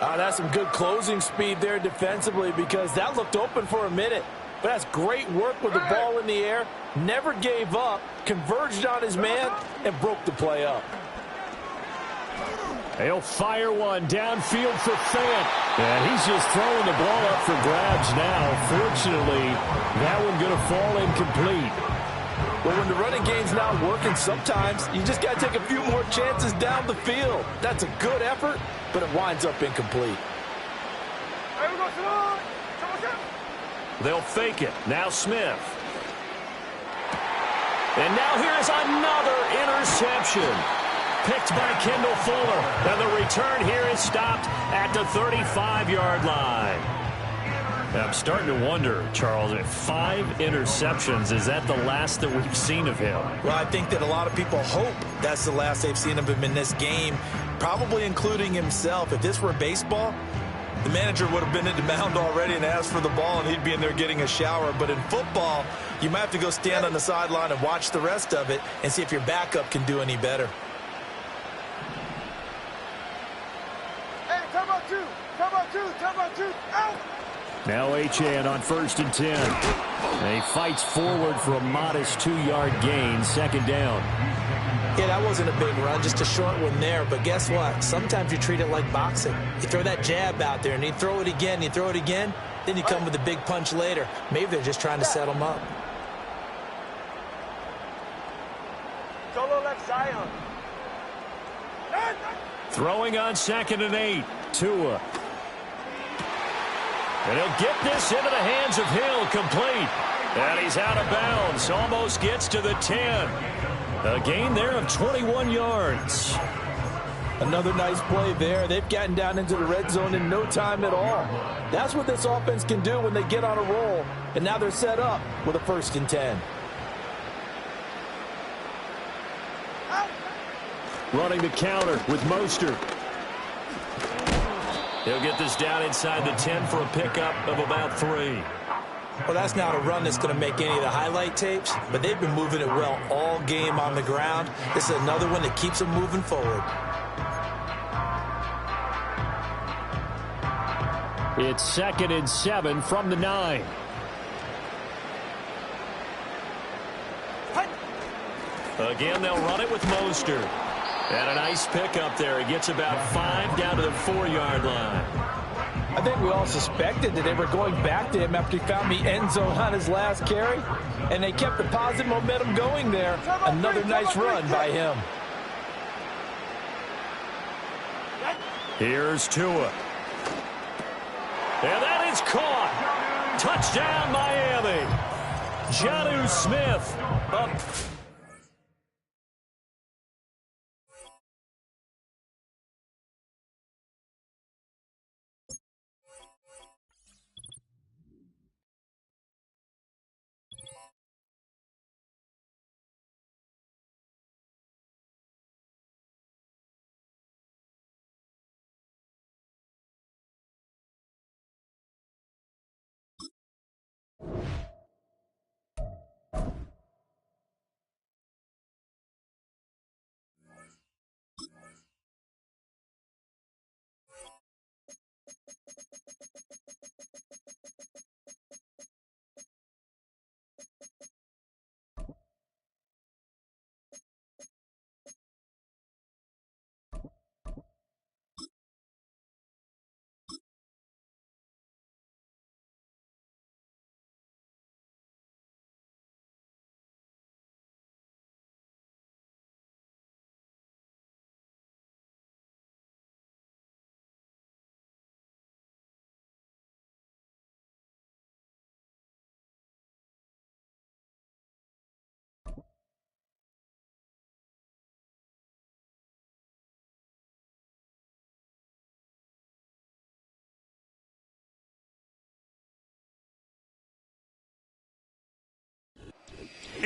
That's some good closing speed there defensively because that looked open for a minute. But that's great work with the ball in the air. Never gave up, converged on his man, and broke the play up. He'll fire one downfield for Fant. And he's just throwing the ball up for grabs now. Fortunately, that one going to fall incomplete. Well, when the running game's not working, sometimes you just got to take a few more chances down the field. That's a good effort, but it winds up incomplete. They'll fake it. Now Smith. And now here's another interception. Picked by Kendall Fuller. And the return here is stopped at the 35-yard line. I'm starting to wonder, Charles, if 5 interceptions, is that the last that we've seen of him? Well, I think that a lot of people hope that's the last they've seen of him in this game, probably including himself. If this were baseball, the manager would have been in the mound already and asked for the ball, and he'd be in there getting a shower. But in football, you might have to go stand on the sideline and watch the rest of it and see if your backup can do any better. Hey, time out 2, time out 2, time out 2, out! Now Achane on 1st and 10. And he fights forward for a modest 2-yard gain, 2nd down. Yeah, that wasn't a big run, just a short one there. But guess what? Sometimes you treat it like boxing. You throw that jab out there, and you throw it again, you throw it again, then you come with a big punch later. Maybe they're just trying to set them up. Solo left Zion. Throwing on 2nd and 8. Tua. And he'll get this into the hands of Hill, complete. And he's out of bounds, almost gets to the 10. A gain there of 21 yards. Another nice play there. They've gotten down into the red zone in no time at all. That's what this offense can do when they get on a roll. And now they're set up with a 1st and 10. Running the counter with Mostert. He'll get this down inside the 10 for a pickup of about 3. Well, that's not a run that's going to make any of the highlight tapes, but they've been moving it well all game on the ground. This is another one that keeps them moving forward. It's 2nd and 7 from the 9. Again, they'll run it with Mostert. And a nice pickup there. He gets about 5 down to the 4-yard line. I think we all suspected that they were going back to him after he found the end zone on his last carry, and they kept the positive momentum going there. Another nice run by him. Here's Tua. And that is caught. Touchdown, Miami. Jonnu Smith up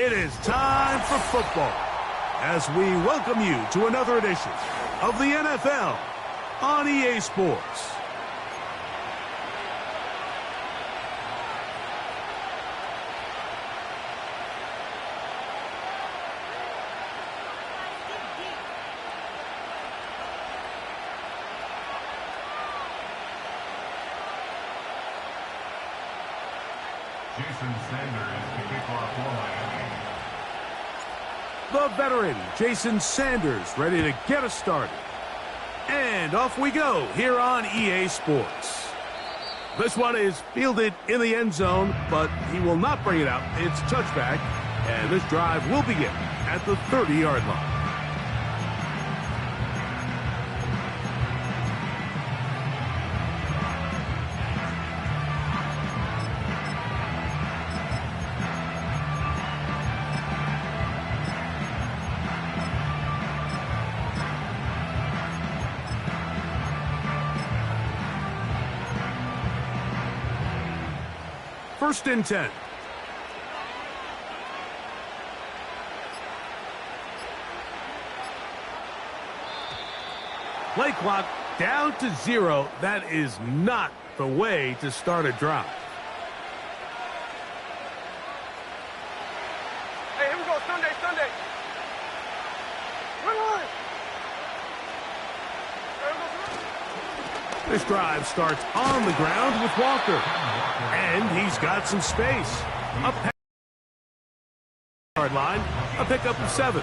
It is time for football as we welcome you to another edition of the NFL on EA Sports. Jason Sanders to kick off for Miami. The veteran, Jason Sanders, ready to get us started. And off we go here on EA Sports. This one is fielded in the end zone, but he will not bring it out. It's touchback, and this drive will begin at the 30-yard line. First and 10. Play clock down to 0. That is not the way to start a drive. Hey, here we go. Sunday. Run on. This drive starts on the ground with Walker. And he's got some space. A yard line, a pickup of 7.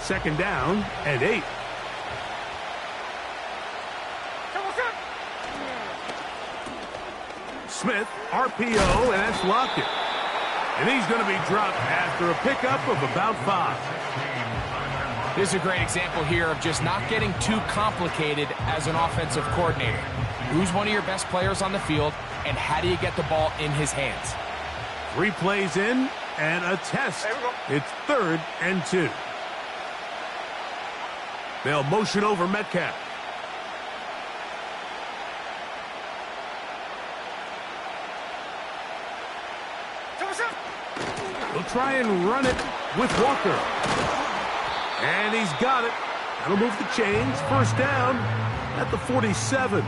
Second down and 8. Smith, RPO, and that's locked it. And he's going to be dropped after a pickup of about 5. This is a great example here of just not getting too complicated as an offensive coordinator. Who's one of your best players on the field, and how do you get the ball in his hands? 3 plays in, and a test. It's 3rd and 2. They'll motion over Metcalf. They'll try and run it with Walker. And he's got it. That'll move the chains. First down at the 47.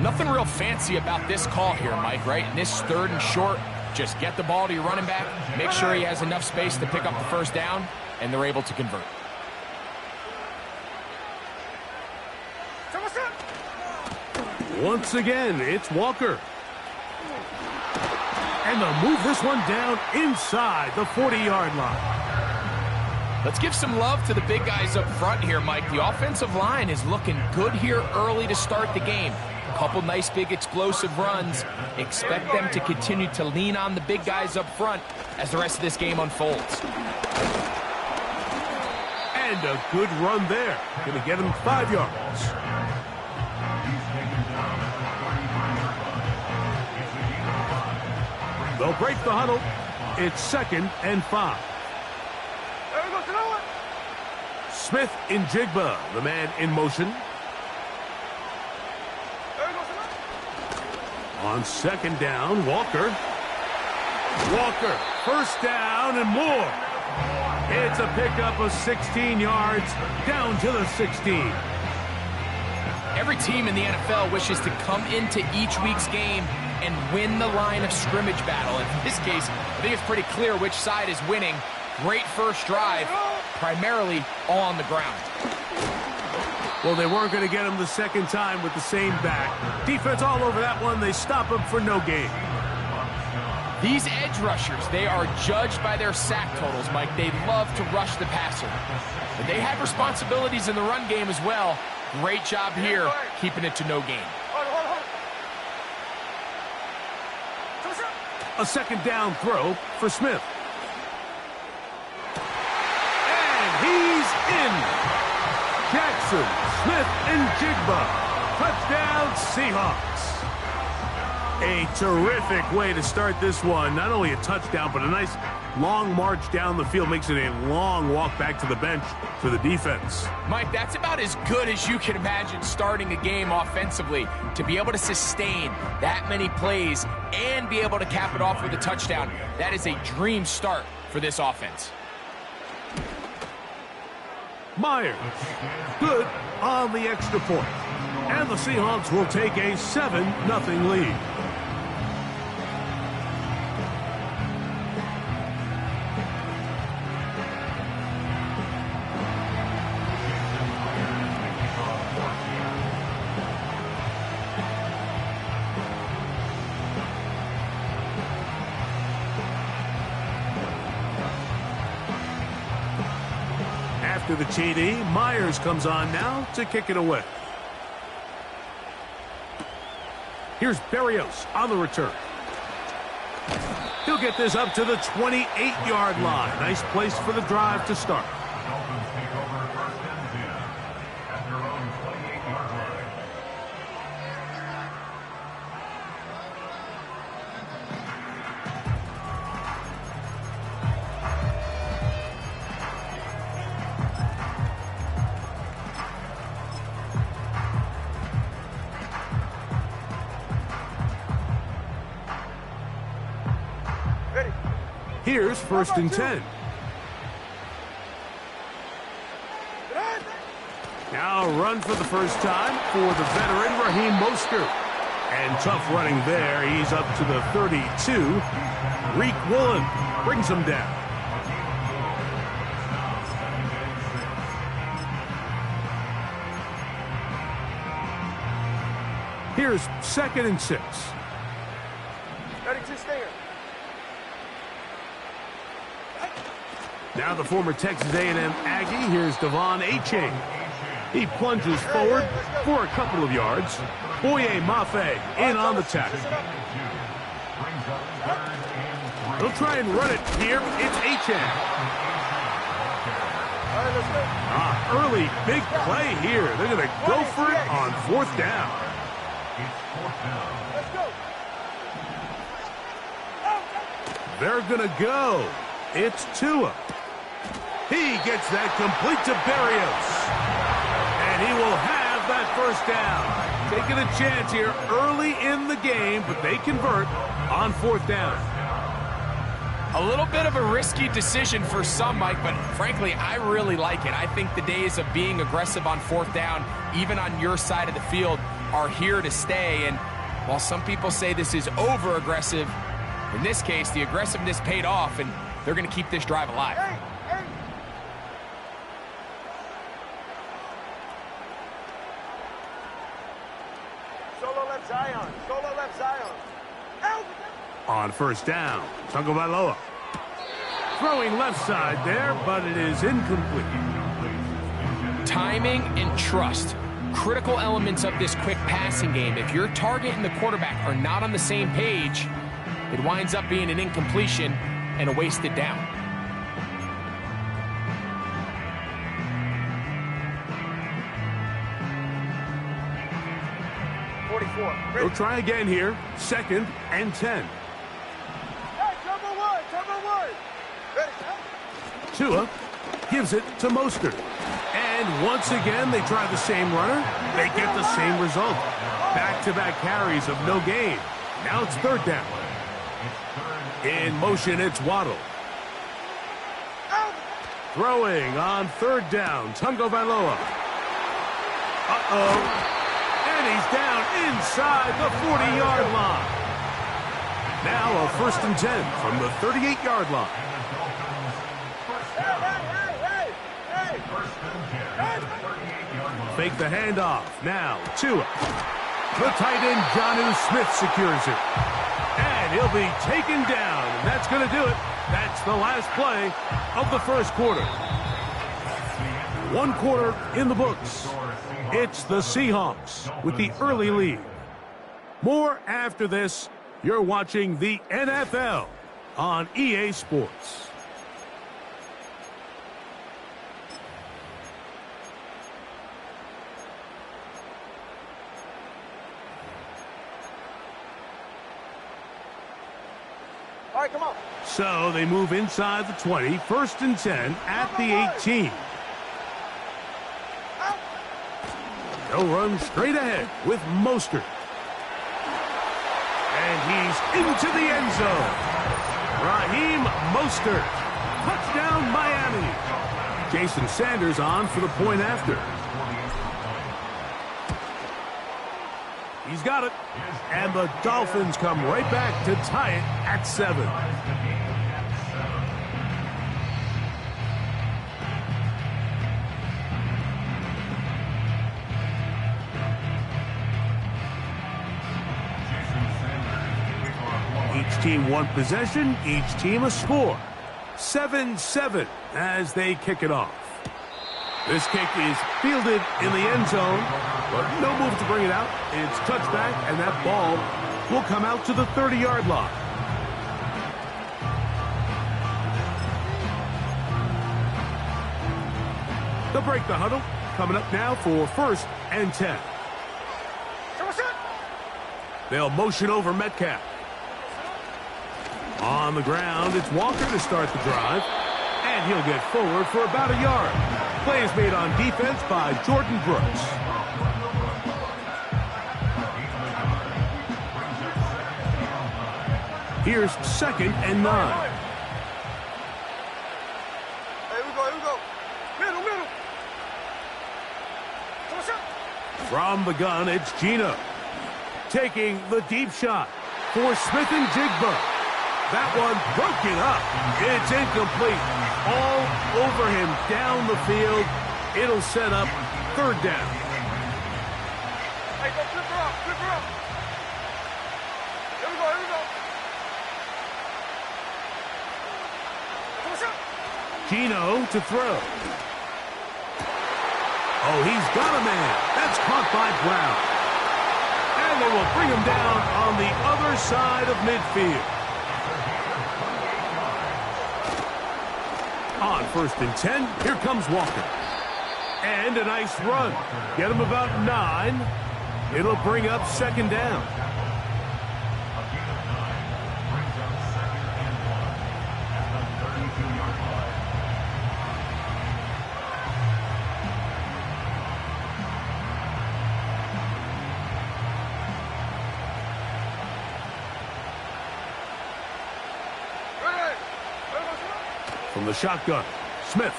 Nothing real fancy about this call here, Mike, right? In this 3rd and short, just get the ball to your running back, make sure he has enough space to pick up the first down, and they're able to convert. Once again, it's Walker. And they'll move this one down inside the 40-yard line. Let's give some love to the big guys up front here, Mike. The offensive line is looking good here early to start the game. A couple nice big explosive runs. Expect them to continue to lean on the big guys up front as the rest of this game unfolds. And a good run there. Going to get him 5 yards. They'll break the huddle. It's 2nd and 5. Smith in Jigba, the man in motion. On 2nd down, Walker. First down and more. It's a pickup of 16 yards down to the 16. Every team in the NFL wishes to come into each week's game and win the line of scrimmage battle. In this case, I think it's pretty clear which side is winning. Great first drive, primarily all on the ground. Well, they weren't going to get him the second time with the same back. Defense all over that one. They stop him for no gain. These edge rushers, they are judged by their sack totals, Mike. They love to rush the passer. But they have responsibilities in the run game as well. Great job here, keeping it to no gain. A 2nd down throw for Smith. And he's in. Jackson, Smith, and Jigba. Touchdown, Seahawks. A terrific way to start this one. Not only a touchdown, but a nice long march down the field makes it a long walk back to the bench for the defense. Mike, that's about as good as you can imagine starting a game offensively. To be able to sustain that many plays and be able to cap it off with a touchdown, that is a dream start for this offense. Myers, good on the extra point. And the Seahawks will take a 7-0 lead. After the TD, Myers comes on now to kick it away. Here's Berrios on the return. He'll get this up to the 28-yard line. Nice place for the drive to start. Dolphins take over first and 10 at their own 28-yard line. Here's first and 10. Now run for the first time for the veteran Raheem Mostert. And tough running there. He's up to the 32. Reek Woolen brings him down. Here's second and 6. 32 stinger. Now the former Texas A&M Aggie. Here's Devon Achane. He plunges forward for a couple of yards. Boye Mafe in on the tackle. They'll try and run it here. It's Achane. Early big play here. They're going to go for it on fourth down. They're going to go. It's Tua. He gets that complete to Berrios. And he will have that first down. Taking a chance here early in the game, but they convert on fourth down. A little bit of a risky decision for some, Mike, but frankly, I really like it. I think the days of being aggressive on fourth down, even on your side of the field, are here to stay. And while some people say this is over-aggressive, in this case, the aggressiveness paid off, and they're going to keep this drive alive. Solo left Zion. Solo left Zion. Out. On first down, Tagovailoa. Throwing left side there, but it is incomplete. Timing and trust. Critical elements of this quick passing game. If your target and the quarterback are not on the same page, it winds up being an incompletion and a wasted down. They'll try again here. Second and 10. Hey, cover one. Ready. Tua gives it to Mostert. And once again, they try the same runner. They get the same result. Back-to-back carries of no gain. Now it's third down. In motion, it's Waddle. Throwing on third down, Tagovailoa. And he's down inside the 40-yard line. Now a first and 10 from the 38-yard line. Fake the handoff. Now Tua. The tight end, Jonnu Smith, secures it. And he'll be taken down. And that's going to do it. That's the last play of the first quarter. One quarter in the books. It's the Seahawks with the early lead. More after this. You're watching the NFL on EA Sports. All right, come on. So they move inside the 20, 1st and 10 at the 18. They'll run straight ahead with Mostert. And he's into the end zone. Raheem Mostert. Touchdown, Miami. Jason Sanders on for the point after. He's got it. And the Dolphins come right back to tie it at 7. Each team one possession, each team a score. 7-7 as they kick it off. This kick is fielded in the end zone, but no move to bring it out. It's touchback, and that ball will come out to the 30-yard line. They'll break the huddle. Coming up now for 1st and 10. They'll motion over Metcalf. On the ground, it's Walker to start the drive. And he'll get forward for about a yard. Play is made on defense by Jordan Brooks. Here's 2nd and 9. Here we go. Middle. From the gun, it's Gino. Taking the deep shot for Smith and Jigba. That one broken up. It's incomplete. All over him down the field. It'll set up 3rd down. Hey, go flip her up. Here we go. Gino to throw. Oh, he's got a man. That's caught by Brown. And they will bring him down on the other side of midfield. On 1st and 10, here comes Walker. And a nice run. Get him about 9. It'll bring up 2nd down. From the shotgun, Smith.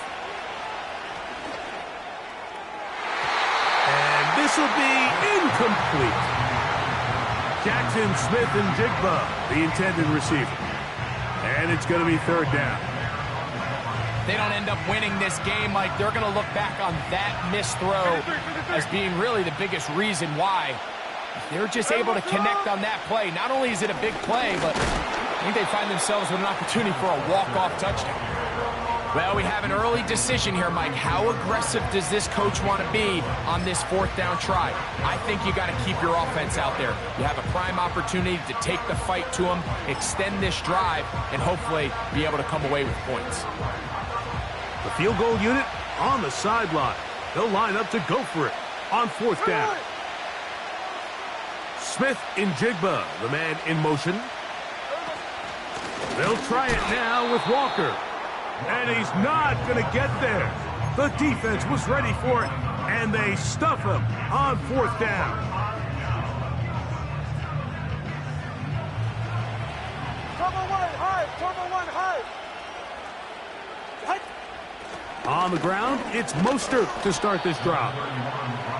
And this will be incomplete. Jackson, Smith, and Jigba, the intended receiver. And it's going to be 3rd down. They don't end up winning this game, Mike. They're going to look back on that missed throw as being really the biggest reason why. If they're just able to connect on that play, not only is it a big play, but I think they find themselves with an opportunity for a walk-off touchdown. Well, we have an early decision here, Mike. How aggressive does this coach want to be on this 4th down try? I think you got to keep your offense out there. You have a prime opportunity to take the fight to them, extend this drive, and hopefully be able to come away with points. The field goal unit on the sideline. They'll line up to go for it on 4th down. Smith in Jigba, the man in motion. They'll try it now with Walker. And he's not going to get there. The defense was ready for it, and they stuff him on 4th down. Turbo one high. On the ground, it's Mostert to start this drive.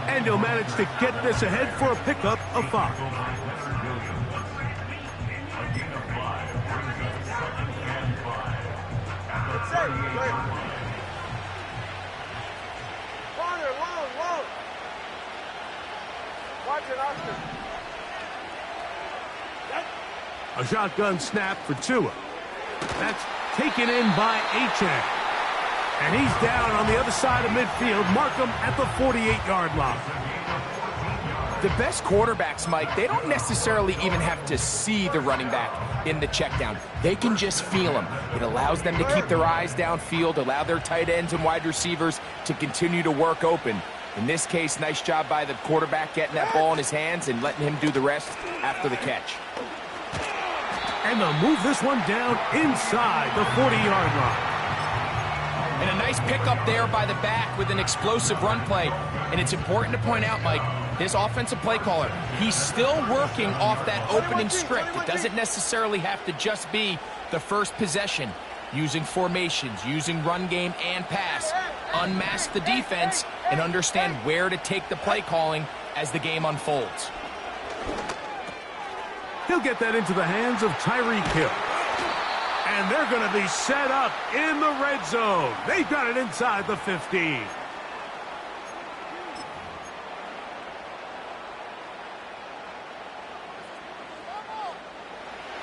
And he'll manage to get this ahead for a pickup of 5. Long. Watch it, Austin. A shotgun snap for Tua. That's taken in by Achane. And he's down on the other side of midfield. Mark him at the 48-yard line. The best quarterbacks, Mike, they don't necessarily even have to see the running back in the check down. They can just feel him. It allows them to keep their eyes downfield, allow their tight ends and wide receivers to continue to work open. In this case, nice job by the quarterback getting that ball in his hands and letting him do the rest after the catch. And they'll move this one down inside the 40-yard line. And a nice pickup there by the back with an explosive run play. And it's important to point out, Mike, this offensive play caller, he's still working off that opening script. It doesn't necessarily have to just be the first possession. Using formations, using run game and pass. Unmask the defense and understand where to take the play calling as the game unfolds. He'll get that into the hands of Tyreek Hill. And they're going to be set up in the red zone. They've got it inside the 15.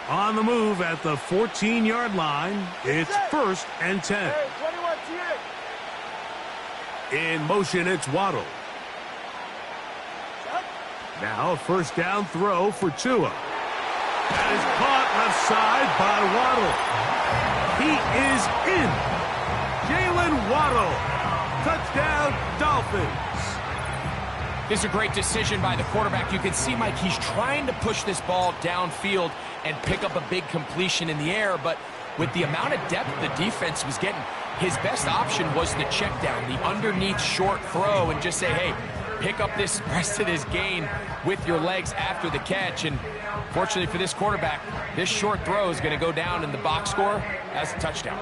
On the move at the 14-yard line, it's 1st and 10. In motion, it's Waddle. Now a first down throw for Tua. That is caught left side by Waddle. He is in. Jalen Waddle. Touchdown, Dolphins. This is a great decision by the quarterback. You can see, Mike, he's trying to push this ball downfield and pick up a big completion in the air, but with the amount of depth the defense was getting, his best option was the check down, the underneath short throw, and just say, hey, pick up this rest of this gain with your legs after the catch. And fortunately for this quarterback, this short throw is going to go down in the box score as a touchdown.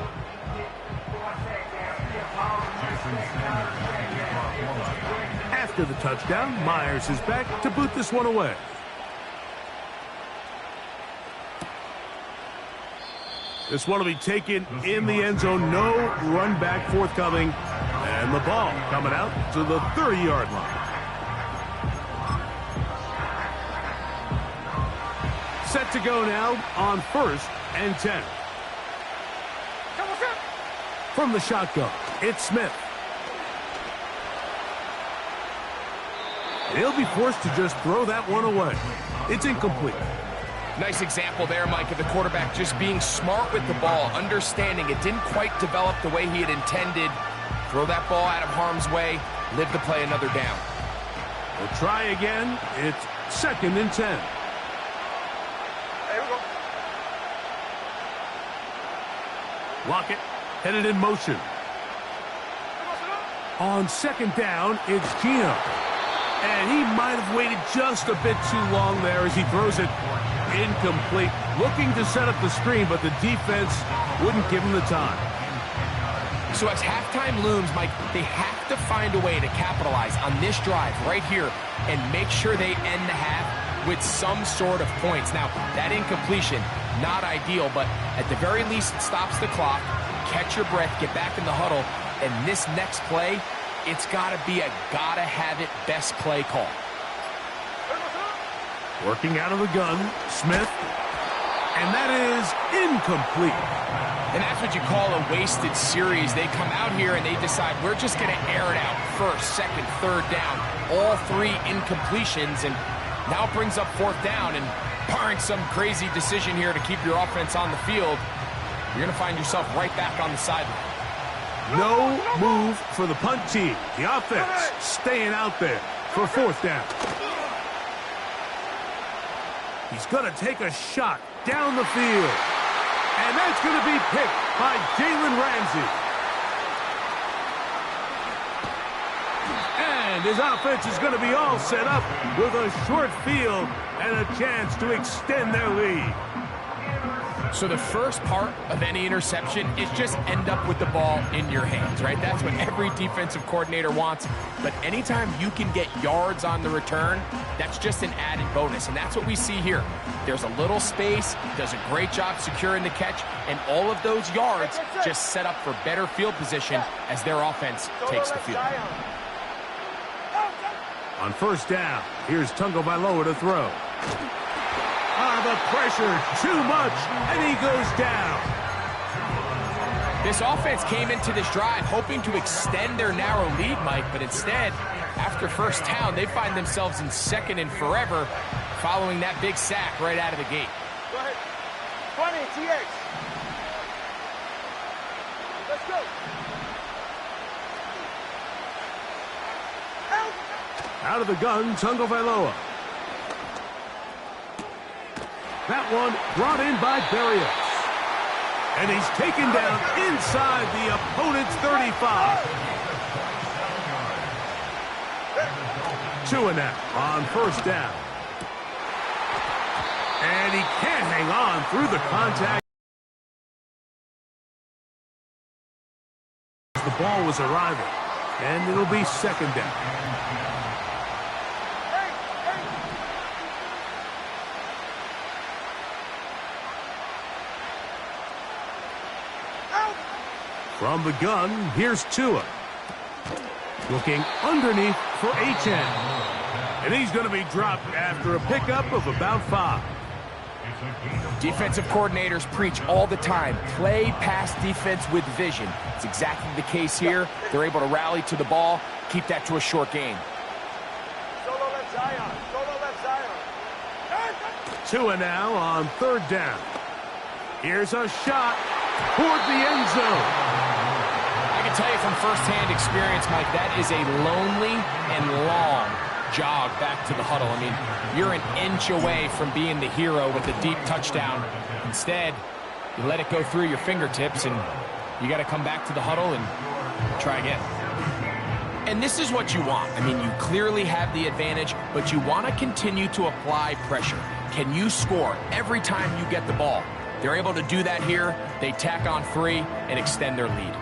After the touchdown, Myers is back to boot this one away. This one will be taken in the end zone. No run back forthcoming. And the ball coming out to the 30-yard line. Set to go now on 1st and 10. From the shotgun, it's Smith. He'll be forced to just throw that one away. It's incomplete. Nice example there, Mike, of the quarterback just being smart with the ball, understanding it didn't quite develop the way he had intended. Throw that ball out of harm's way, live to play another down. We'll try again. It's 2nd and 10. Here we go. Lockett headed in motion. On 2nd down, it's Gino. And he might have waited just a bit too long there as he throws it incomplete. Looking to set up the screen, but the defense wouldn't give him the time. So as halftime looms, Mike, they have to find a way to capitalize on this drive right here and make sure they end the half with some sort of points. Now, that incompletion, not ideal, but at the very least, it stops the clock. Catch your breath, get back in the huddle, and this next play, it's got to be a gotta-have-it best play call. Working out of the gun, Smith, and that is incomplete. And that's what you call a wasted series. They come out here and they decide, we're just going to air it out. 1st, 2nd, 3rd down, all 3 incompletions, and now it brings up 4th down, and barring some crazy decision here to keep your offense on the field, you're going to find yourself right back on the sideline. No move for the punt team. The offense staying out there for 4th down. He's going to take a shot down the field. And that's going to be picked by Jalen Ramsey. And his offense is going to be all set up with a short field and a chance to extend their lead. So the first part of any interception is just end up with the ball in your hands, right? That's what every defensive coordinator wants. But anytime you can get yards on the return, that's just an added bonus. And that's what we see here. There's a little space, does a great job securing the catch, and all of those yards just set up for better field position as their offense takes the field. On 1st down, here's Tagovailoa to throw. The pressure, too much, and he goes down. This offense came into this drive hoping to extend their narrow lead, Mike, but instead, after 1st down, they find themselves in 2nd and forever following that big sack right out of the gate. Go ahead. 20, TX. Let's go. Out of the gun, Tagovailoa. That one brought in by Berrios. And he's taken down inside the opponent's 35. 2 and out on first down. And he can't hang on through the contact. The ball was arriving, and it'll be second down. From the gun, here's Tua. Looking underneath for HN. And he's going to be dropped after a pickup of about 5. Defensive coordinators preach all the time, play pass defense with vision. It's exactly the case here. They're able to rally to the ball, keep that to a short game. Solo left Zion. Solo left Zion. Tua now on third down. Here's a shot toward the end zone. I can tell you from firsthand experience, Mike, that is a lonely and long jog back to the huddle. I mean, you're an inch away from being the hero with a deep touchdown. Instead, you let it go through your fingertips, and you got to come back to the huddle and try again. And this is what you want. I mean, you clearly have the advantage, but you want to continue to apply pressure. Can you score every time you get the ball? They're able to do that here. They tack on 3 and extend their lead.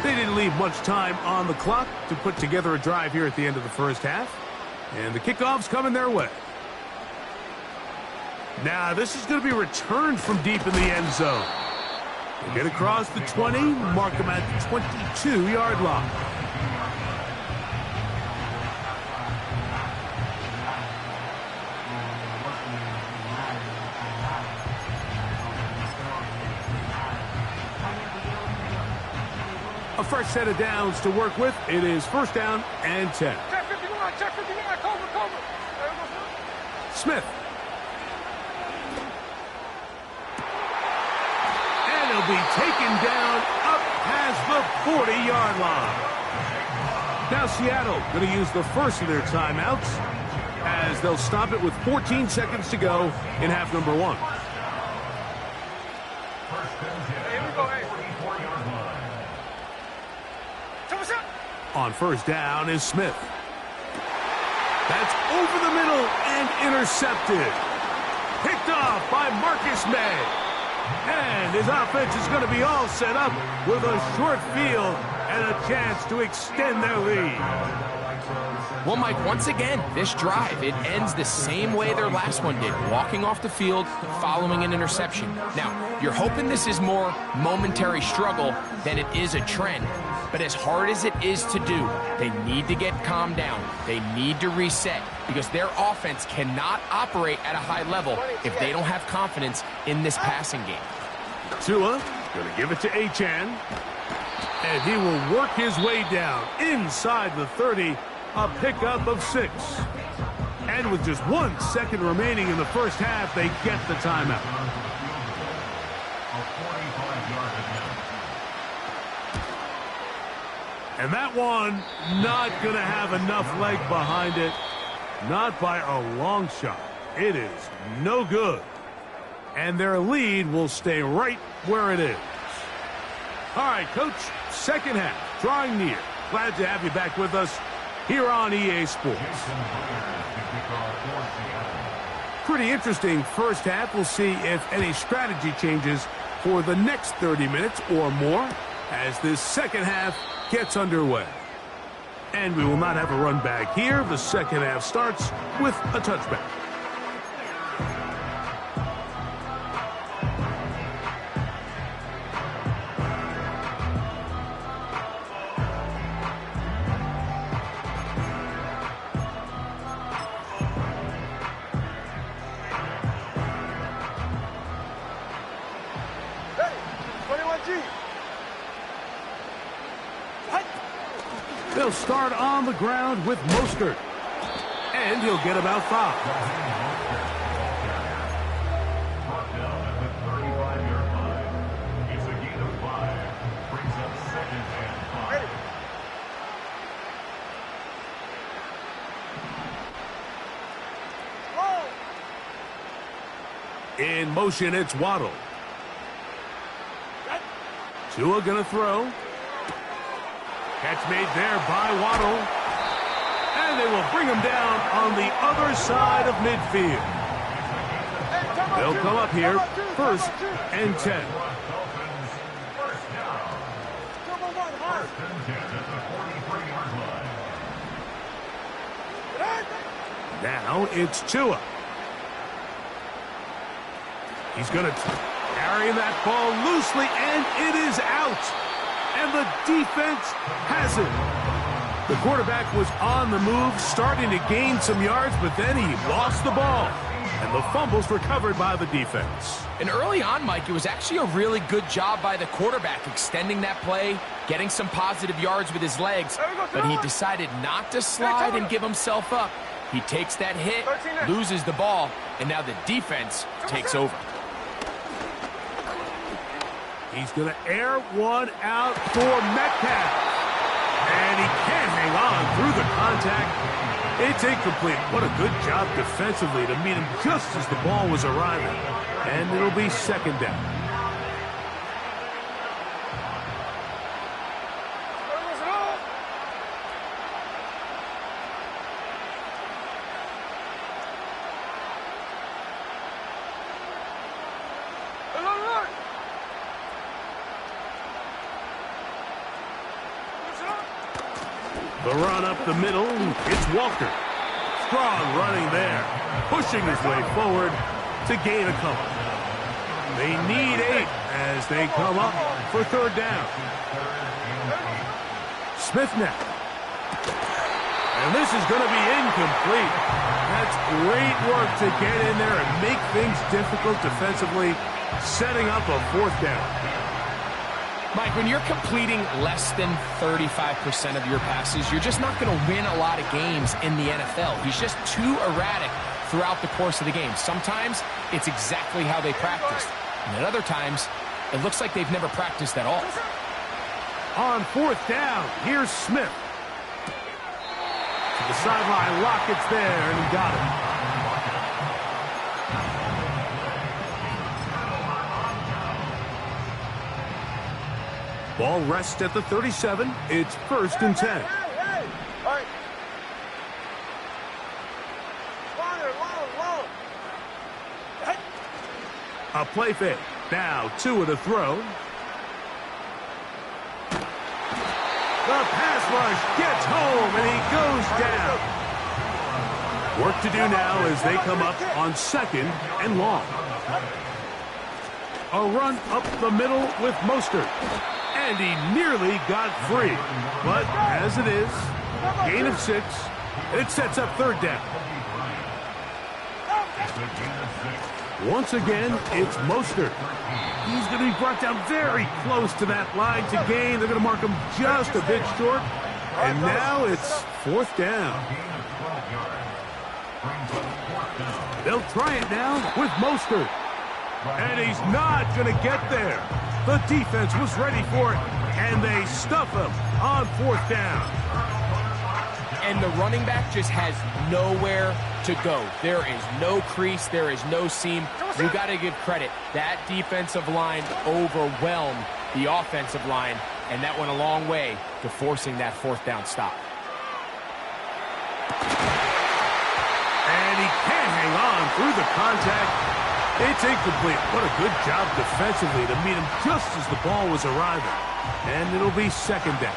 They didn't leave much time on the clock to put together a drive here at the end of the first half. And the kickoff's coming their way. Now, this is going to be returned from deep in the end zone. They get across the 20, mark them at the 22-yard line. A fresh set of downs to work with. It is first down and 10. Check 51, check 51, cover. Smith. And he'll be taken down up past the 40-yard line. Now Seattle going to use the first of their timeouts as they'll stop it with 14 seconds to go in half number 1. Here we go, hey. On first down is Smith. That's over the middle and intercepted. Picked off by Marcus May. And his offense is going to be all set up with a short field and a chance to extend their lead. Well, Mike, once again, this drive, it ends the same way their last one did, walking off the field, following an interception. Now, you're hoping this is more momentary struggle than it is a trend. But as hard as it is to do, they need to get calmed down. They need to reset because their offense cannot operate at a high level if they don't have confidence in this passing game. Tua going to give it to Achane. And he will work his way down inside the 30, a pickup of 6. And with just 1 second remaining in the first half, they get the timeout. And that one not going to have enough leg behind it. Not by a long shot. It is no good. And their lead will stay right where it is. All right, Coach, second half, drawing near. Glad to have you back with us here on EA Sports. Pretty interesting first half. We'll see if any strategy changes for the next 30 minutes or more as this second half gets underway. And we will not have a run back here. The second half starts with a touchback. They'll start on the ground with Mostert. And he'll get about 5. Brings up 2nd In motion, it's Waddle. Tua gonna throw. Catch made there by Waddle. And they will bring him down on the other side of midfield. They'll come up here, 1st and 10. Now it's Tua. He's going to carry that ball loosely, and it is out. And the defense has it. The quarterback was on the move, starting to gain some yards, but then he lost the ball. And the fumble's recovered by the defense. And early on, Mike, it was actually a really good job by the quarterback extending that play, getting some positive yards with his legs, but he decided not to slide and give himself up. He takes that hit, loses the ball, and now the defense takes over. He's going to air one out for Metcalf. And he can't hang on through the contact. It's incomplete. What a good job defensively to meet him just as the ball was arriving. And it'll be 2nd down. The run up the middle, it's Walker. Strong running there, pushing his way forward to gain a couple. They need 8 as they come up for 3rd down. Smith now. And this is going to be incomplete. That's great work to get in there and make things difficult defensively, setting up a 4th down. Mike, when you're completing less than 35% of your passes, you're just not going to win a lot of games in the NFL. He's just too erratic throughout the course of the game. Sometimes it's exactly how they practiced. And at other times, it looks like they've never practiced at all. On 4th down, here's Smith. To the sideline, Lockett's there, and he got it. Ball rests at the 37. It's 1st and 10. Hey. All right. Long. Hey. A play fake. Now Tua to throw. The pass rush gets home, and he goes down. Work to do now as they come up on 2nd and long. A run up the middle with Mostert. And he nearly got free. But as it is, gain of 6, and it sets up 3rd down. Once again, it's Mostert. He's going to be brought down very close to that line to gain. They're going to mark him just a bit short. And now it's 4th down. They'll try it now with Mostert. And he's not going to get there. The defense was ready for it, and they stuff him on 4th down. And the running back just has nowhere to go. There is no crease. There is no seam. You got to give credit. That defensive line overwhelmed the offensive line, and that went a long way to forcing that 4th down stop. And he can't hang on through the contact. It's incomplete. What a good job defensively to meet him just as the ball was arriving. And it'll be 2nd down.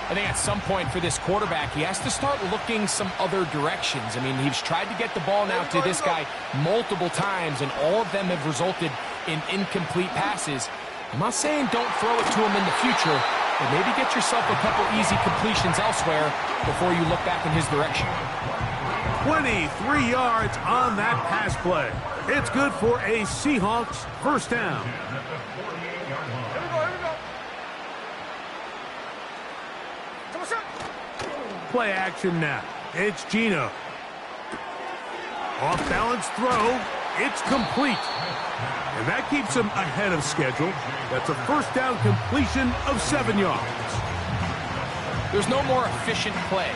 I think at some point for this quarterback, he has to start looking some other directions. I mean, he's tried to get the ball now to this guy multiple times, and all of them have resulted in incomplete passes. I'm not saying don't throw it to him in the future, but maybe get yourself a couple easy completions elsewhere before you look back in his direction. 23 yards on that pass play. It's good for a Seahawks 1st down. Play action now. It's Geno. Off balance throw. It's complete. And that keeps him ahead of schedule. That's a 1st down completion of 7 yards. There's no more efficient play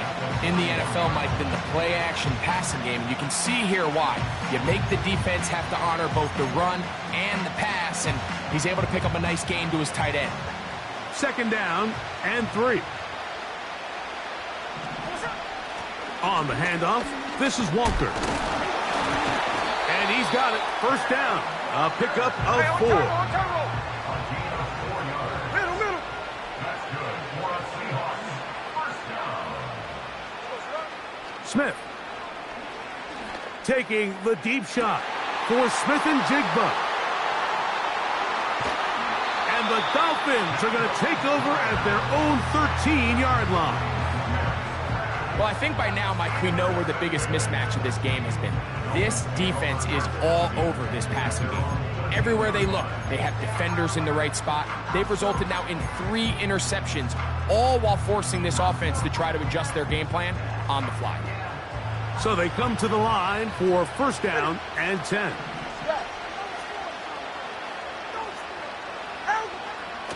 in the NFL, Mike, than the play-action passing game. And you can see here why. You make the defense have to honor both the run and the pass, and he's able to pick up a nice gain to his tight end. 2nd down and 3. On the handoff, this is Walker. And he's got it. 1st down. A pickup of 4. Middle. That's good for a Seahawks. 1st down. Smith taking the deep shot for Smith and Jigba. And the Dolphins are going to take over at their own 13-yard line. Well, I think by now, Mike, we know where the biggest mismatch of this game has been. This defense is all over this passing game. Everywhere they look, they have defenders in the right spot. They've resulted now in 3 interceptions, all while forcing this offense to try to adjust their game plan on the fly. So they come to the line for 1st down and 10.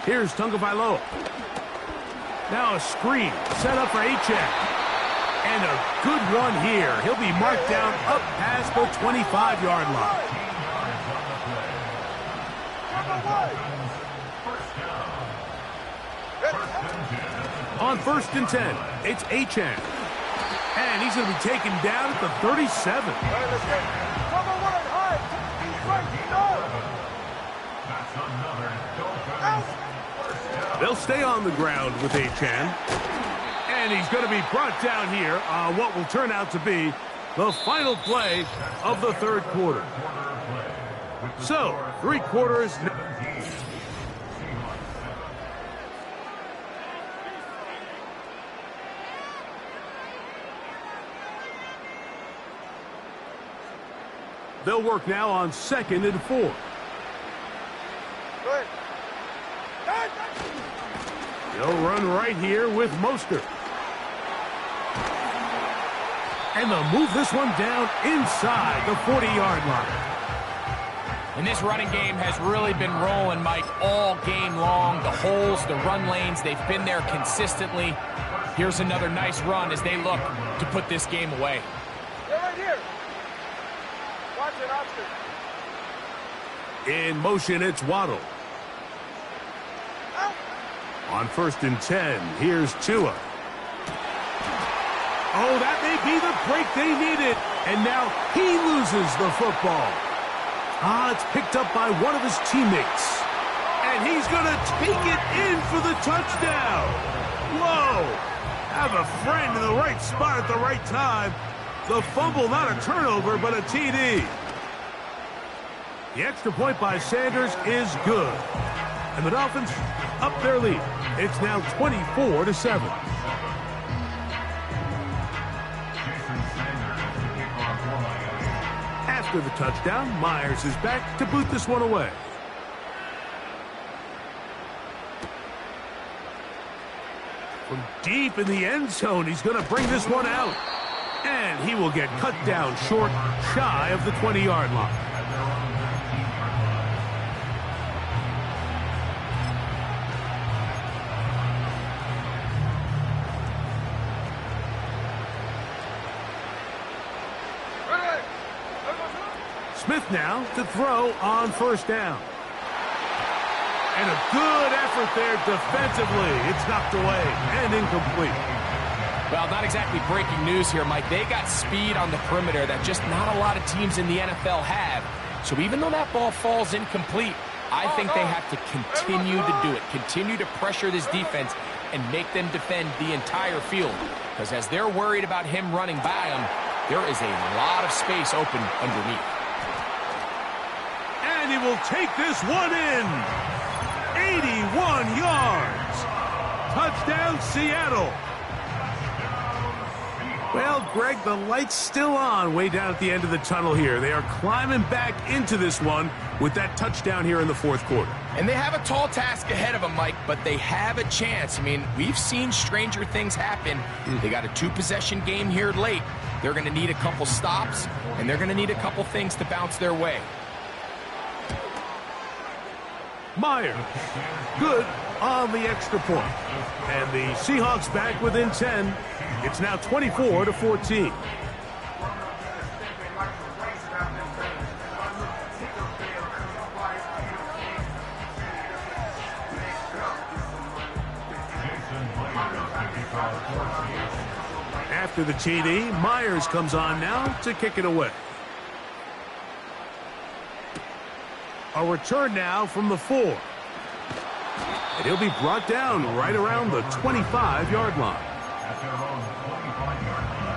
Here's Tagovailoa. Now a screen set up for Gtowncapp. And a good one here. He'll be marked down up past the 25-yard line. On 1st and 10, it's Gtowncapp. And he's going to be taken down at the 37. They'll stay on the ground with Gtowncapp. And he's going to be brought down here on what will turn out to be the final play of the 3rd quarter. So, 3 quarters. They'll work now on 2nd and 4. They'll run right here with Mostert. And they'll move this one down inside the 40-yard line. And this running game has really been rolling, Mike, all game long. The holes, the run lanes, they've been there consistently. Here's another nice run as they look to put this game away. They're right here. Watch it, Oscar. In motion, it's Waddle. On 1st and 10, here's Tua. Oh, that may be the break they needed. And now he loses the football. It's picked up by one of his teammates. And he's going to take it in for the touchdown. Whoa. Have a friend in the right spot at the right time. The fumble, not a turnover, but a TD. The extra point by Sanders is good. And the Dolphins up their lead. It's now 24-7. After the touchdown, Myers is back to boot this one away. From deep in the end zone, he's going to bring this one out. And he will get cut down short, shy of the 20-yard line. Smith now to throw on 1st down. And a good effort there defensively. It's knocked away and incomplete. Well, not exactly breaking news here, Mike. They got speed on the perimeter that just not a lot of teams in the NFL have. So even though that ball falls incomplete, I think they have to continue to do it. Continue to pressure this defense and make them defend the entire field. Because as they're worried about him running by them, there is a lot of space open underneath. And he will take this one in. 81 yards. Touchdown, Seattle. Well, Greg, the light's still on way down at the end of the tunnel here. They are climbing back into this one with that touchdown here in the 4th quarter. And they have a tall task ahead of them, Mike, but they have a chance. I mean, we've seen stranger things happen. They got a 2-possession game here late. They're going to need a couple stops, and they're going to need a couple things to bounce their way. Myers. Good on the extra point. And the Seahawks back within 10. It's now 24-14. After the TD, Myers comes on now to kick it away. A return now from the 4. And he'll be brought down right around the 25-yard line. At their own 25-yard line.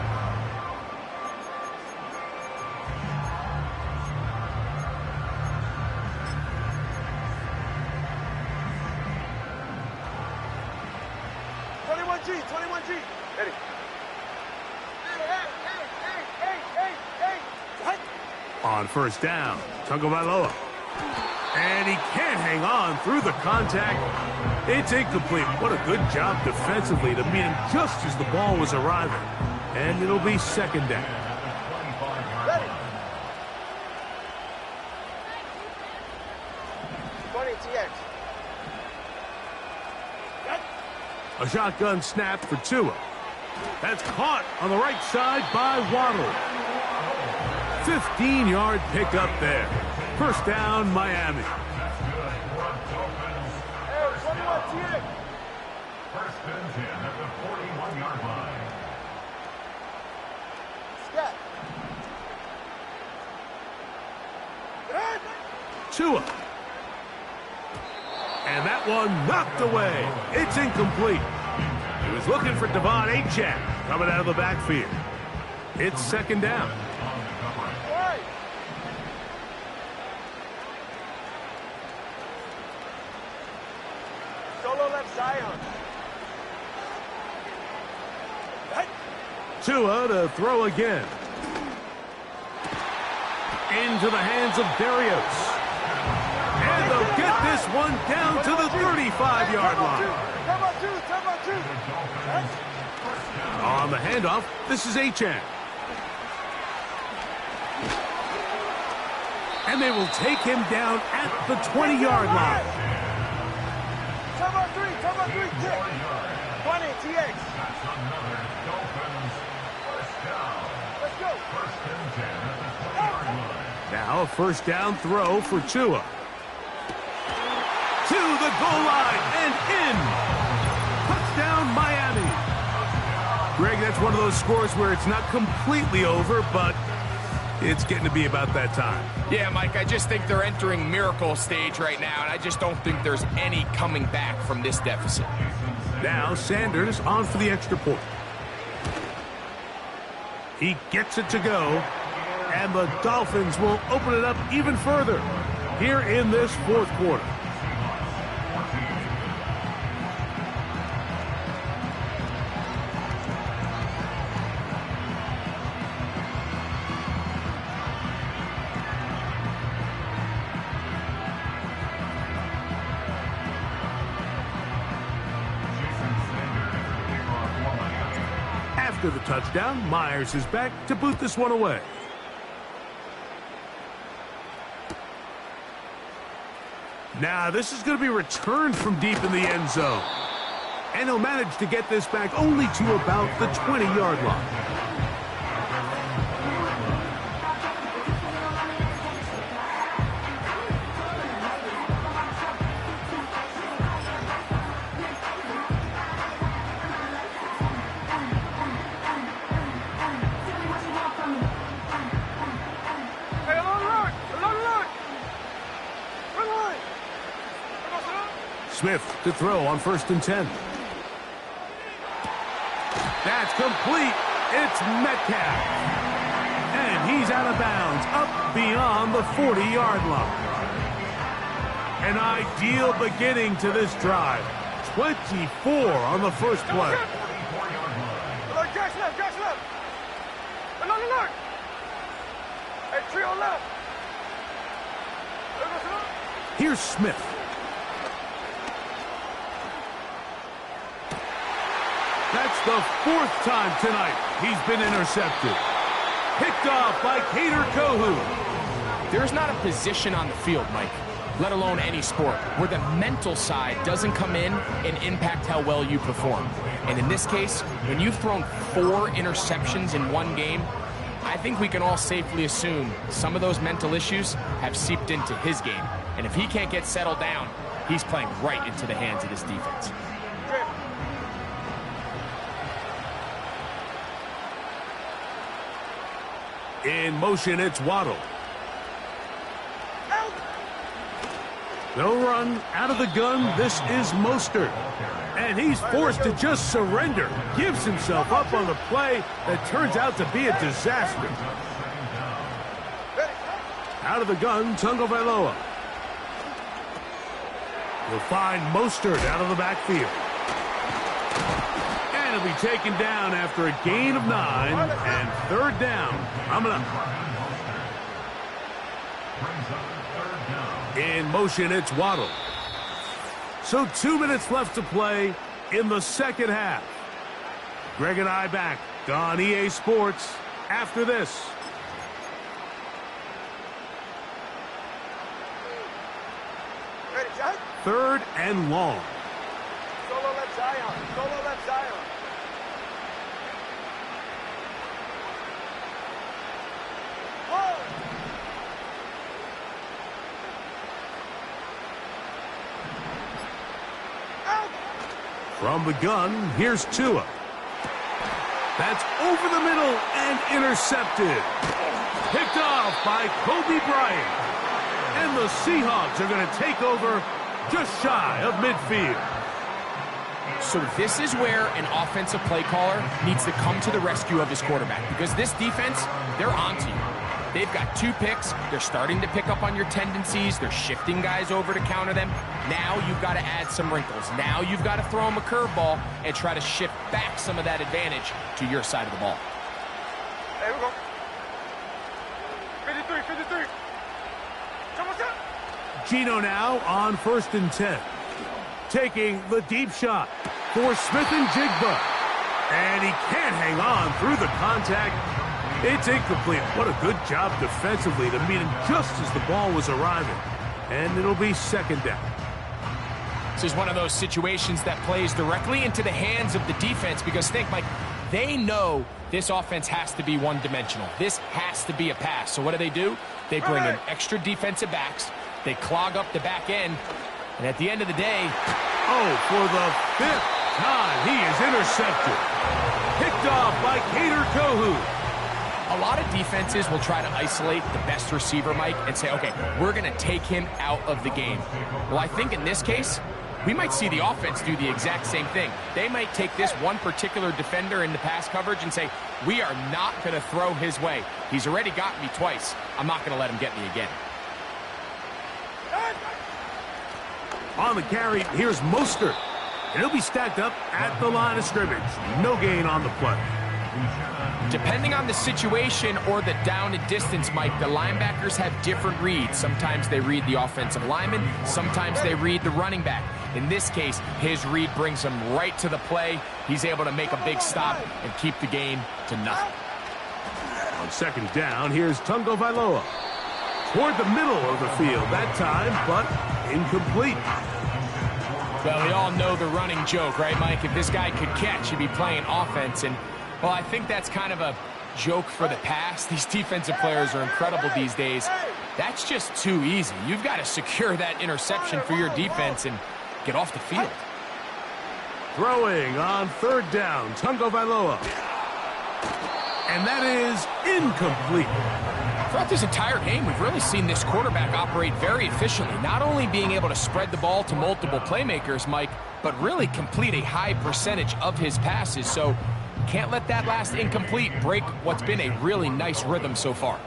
Ready. On first down, Tagovailoa. And he can't hang on through the contact. It's incomplete. What a good job defensively to meet him just as the ball was arriving. And it'll be second down. Ready. 20 TX. A shotgun snap for Tua. That's caught on the right side by Waddle. 15-yard pickup there. First down, Miami. That's good for Dolphins. Hey, 21 TX. First and 10 at the 41-yard line. Scat. Tua. And that one knocked away. It's incomplete. He was looking for Devon Achane coming out of the backfield. It's second down. Right. Solo left Zion. Tua to throw again. Into the hands of Berrios. And they'll get this one down to the 35-yard line. Time on two. On the handoff, this is Achane. And they will take him down at the 20-yard line. Time on three, kick. 20 TX. That's another Dolphins first down. Let's go. First and 10 at the 20-yard line. Now a first down throw for Tua. To the goal line and in. Touchdown, Miami. Greg, that's one of those scores where it's not completely over, but it's getting to be about that time. Yeah, Mike, I just think they're entering miracle stage right now, and I just don't think there's any coming back from this deficit. Now Sanders on for the extra point. He gets it to go, and the Dolphins will open it up even further here in this fourth quarter. After the touchdown, Myers is back to boot this one away. Now, this is going to be returned from deep in the end zone. And he'll manage to get this back only to about the 20-yard line. Smith to throw on first and 10. That's complete. It's Metcalf. And he's out of bounds, up beyond the 40-yard line. An ideal beginning to this drive. 24 on the first play. Jackson left. Alert. Hey, trio left. Here's Smith. That's the fourth time tonight he's been intercepted. Picked off by Kader Kohou. There's not a position on the field, Mike, let alone any sport, where the mental side doesn't come in and impact how well you perform. And in this case, when you've thrown 4 interceptions in one game, I think we can all safely assume some of those mental issues have seeped into his game. And if he can't get settled down, he's playing right into the hands of this defense. In motion, it's Waddle. No run out of the gun. This is Mostert. And he's forced to just surrender. Gives himself up on the play that turns out to be a disaster. Out of the gun, Tagovailoa. You'll find Mostert out of the backfield. And he'll be taken down after a gain of 9 and 3rd down. Coming up. In motion, it's Waddle. So 2 minutes left to play in the second half. Greg and I back on EA Sports after this. Ready, John? 3rd and long. Solo left Zion. Solo left Zion. From the gun, here's Tua. That's over the middle and intercepted. Picked off by Kobe Bryant. And the Seahawks are going to take over just shy of midfield. So this is where an offensive play caller needs to come to the rescue of his quarterback, because this defense, they're onto you. They've got 2 picks. They're starting to pick up on your tendencies. They're shifting guys over to counter them. Now you've got to add some wrinkles. Now you've got to throw them a curveball and try to shift back some of that advantage to your side of the ball. There we go. 53, 53. Someone's up. Gino now on 1st and 10. Taking the deep shot for Smith and Jigba. And he can't hang on through the contact. It's incomplete. What a good job defensively to meet him just as the ball was arriving. And it'll be 2nd down. This is one of those situations that plays directly into the hands of the defense, because think, Mike, they know this offense has to be one-dimensional. This has to be a pass. So what do? They bring in extra defensive backs. They clog up the back end. And at the end of the day... Oh, for the 5th time, he is intercepted. Picked off by Kader Kohou. A lot of defenses will try to isolate the best receiver, Mike, and say, okay, we're going to take him out of the game. Well, I think in this case, we might see the offense do the exact same thing. They might take this one particular defender in the pass coverage and say, we are not going to throw his way. He's already got me twice. I'm not going to let him get me again. On the carry, here's Mostert. And he'll be stacked up at the line of scrimmage. No gain on the play. Depending on the situation or the down and distance, Mike, the linebackers have different reads. Sometimes they read the offensive lineman. Sometimes they read the running back. In this case, his read brings him right to the play. He's able to make a big stop and keep the game to nothing. On 2nd down, here's Tagovailoa. Toward the middle of the field that time, but incomplete. Well, we all know the running joke, right, Mike? If this guy could catch, he'd be playing offense. And, well, I think that's kind of a joke for the past. These defensive players are incredible these days. That's just too easy. You've got to secure that interception for your defense and get off the field. Throwing on 3rd down, Tagovailoa. And that is incomplete. Throughout this entire game, we've really seen this quarterback operate very efficiently, not only being able to spread the ball to multiple playmakers, Mike, but really complete a high percentage of his passes. So can't let that last incomplete break what's been a really nice rhythm so far.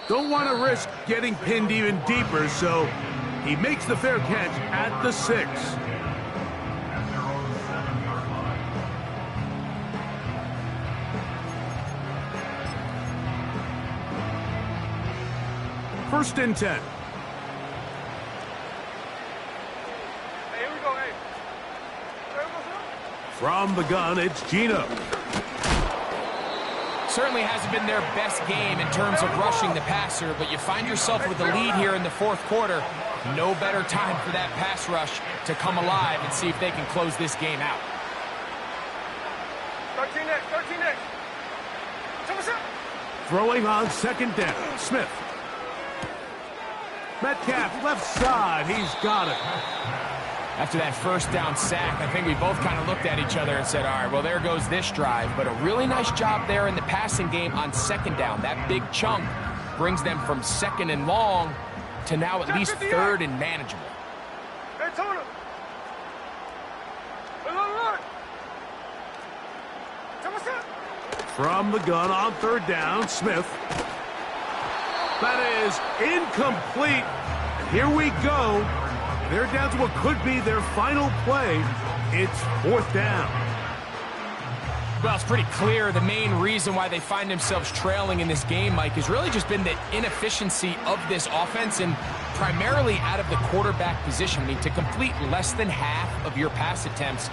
Don't want to risk getting pinned even deeper, so he makes the fair catch at the 6. First and 10. Hey, here we go, hey. From the gun, it's Gino. certainly hasn't been their best game in terms of rushing the passer, but you find yourself with the lead here in the fourth quarter. No better time for that pass rush to come alive and see if they can close this game out. 13 next, 13 next. Throwing on second down, Smith. Metcalf, left side, he's got it. After that first down sack, I think we both kind of looked at each other and said, all right, well, there goes this drive. But a really nice job there in the passing game on second down. That big chunk brings them from second and long to now at least third and manageable. Hey, Tony. From the gun on third down, Smith. That is incomplete. And here we go. They're down to what could be their final play. It's fourth down. Well, it's pretty clear the main reason why they find themselves trailing in this game, Mike, has really just been the inefficiency of this offense and primarily out of the quarterback position. I mean, to complete less than half of your pass attempts,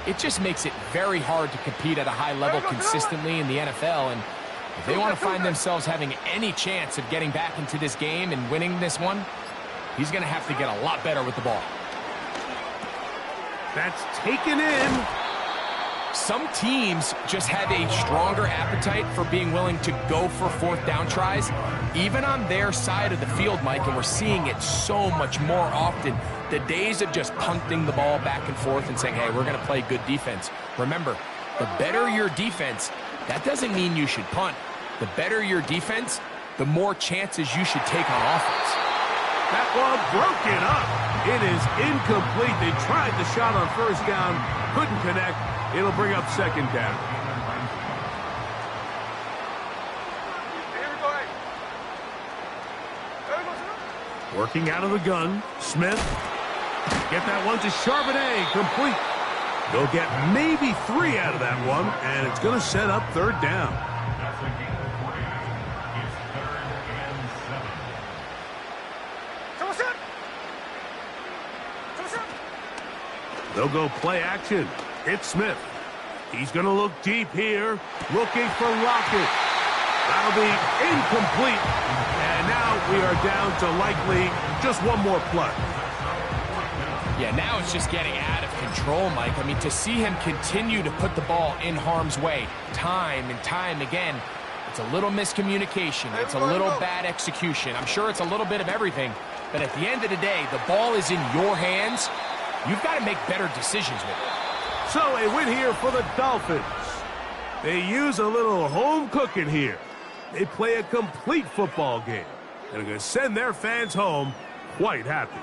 it just makes it very hard to compete at a high level consistently in the NFL. And if they want to find themselves having any chance of getting back into this game and winning this one, he's going to have to get a lot better with the ball. That's taken in. Some teams just have a stronger appetite for being willing to go for fourth down tries, even on their side of the field, Mike, and we're seeing it so much more often. The days of just punting the ball back and forth and saying, hey, we're going to play good defense. Remember, the better your defense, that doesn't mean you should punt. The better your defense, the more chances you should take on offense. That ball broken up. It is incomplete. They tried the shot on first down, couldn't connect. It'll bring up second down. Working out of the gun, Smith. Get that one to Charbonnet, complete. They'll get maybe 3 out of that one, and it's going to set up third down. They'll go play action. It's Smith. He's going to look deep here, looking for Lockett. That'll be incomplete. And now we are down to likely just one more play. Yeah, now it's just getting out of control, Mike. I mean, to see him continue to put the ball in harm's way time and time again, it's a little miscommunication. It's a little bad execution. I'm sure it's a little bit of everything. But at the end of the day, the ball is in your hands. You've got to make better decisions with it. So a win here for the Dolphins. They use a little home cooking here. They play a complete football game. And are going to send their fans home quite happy.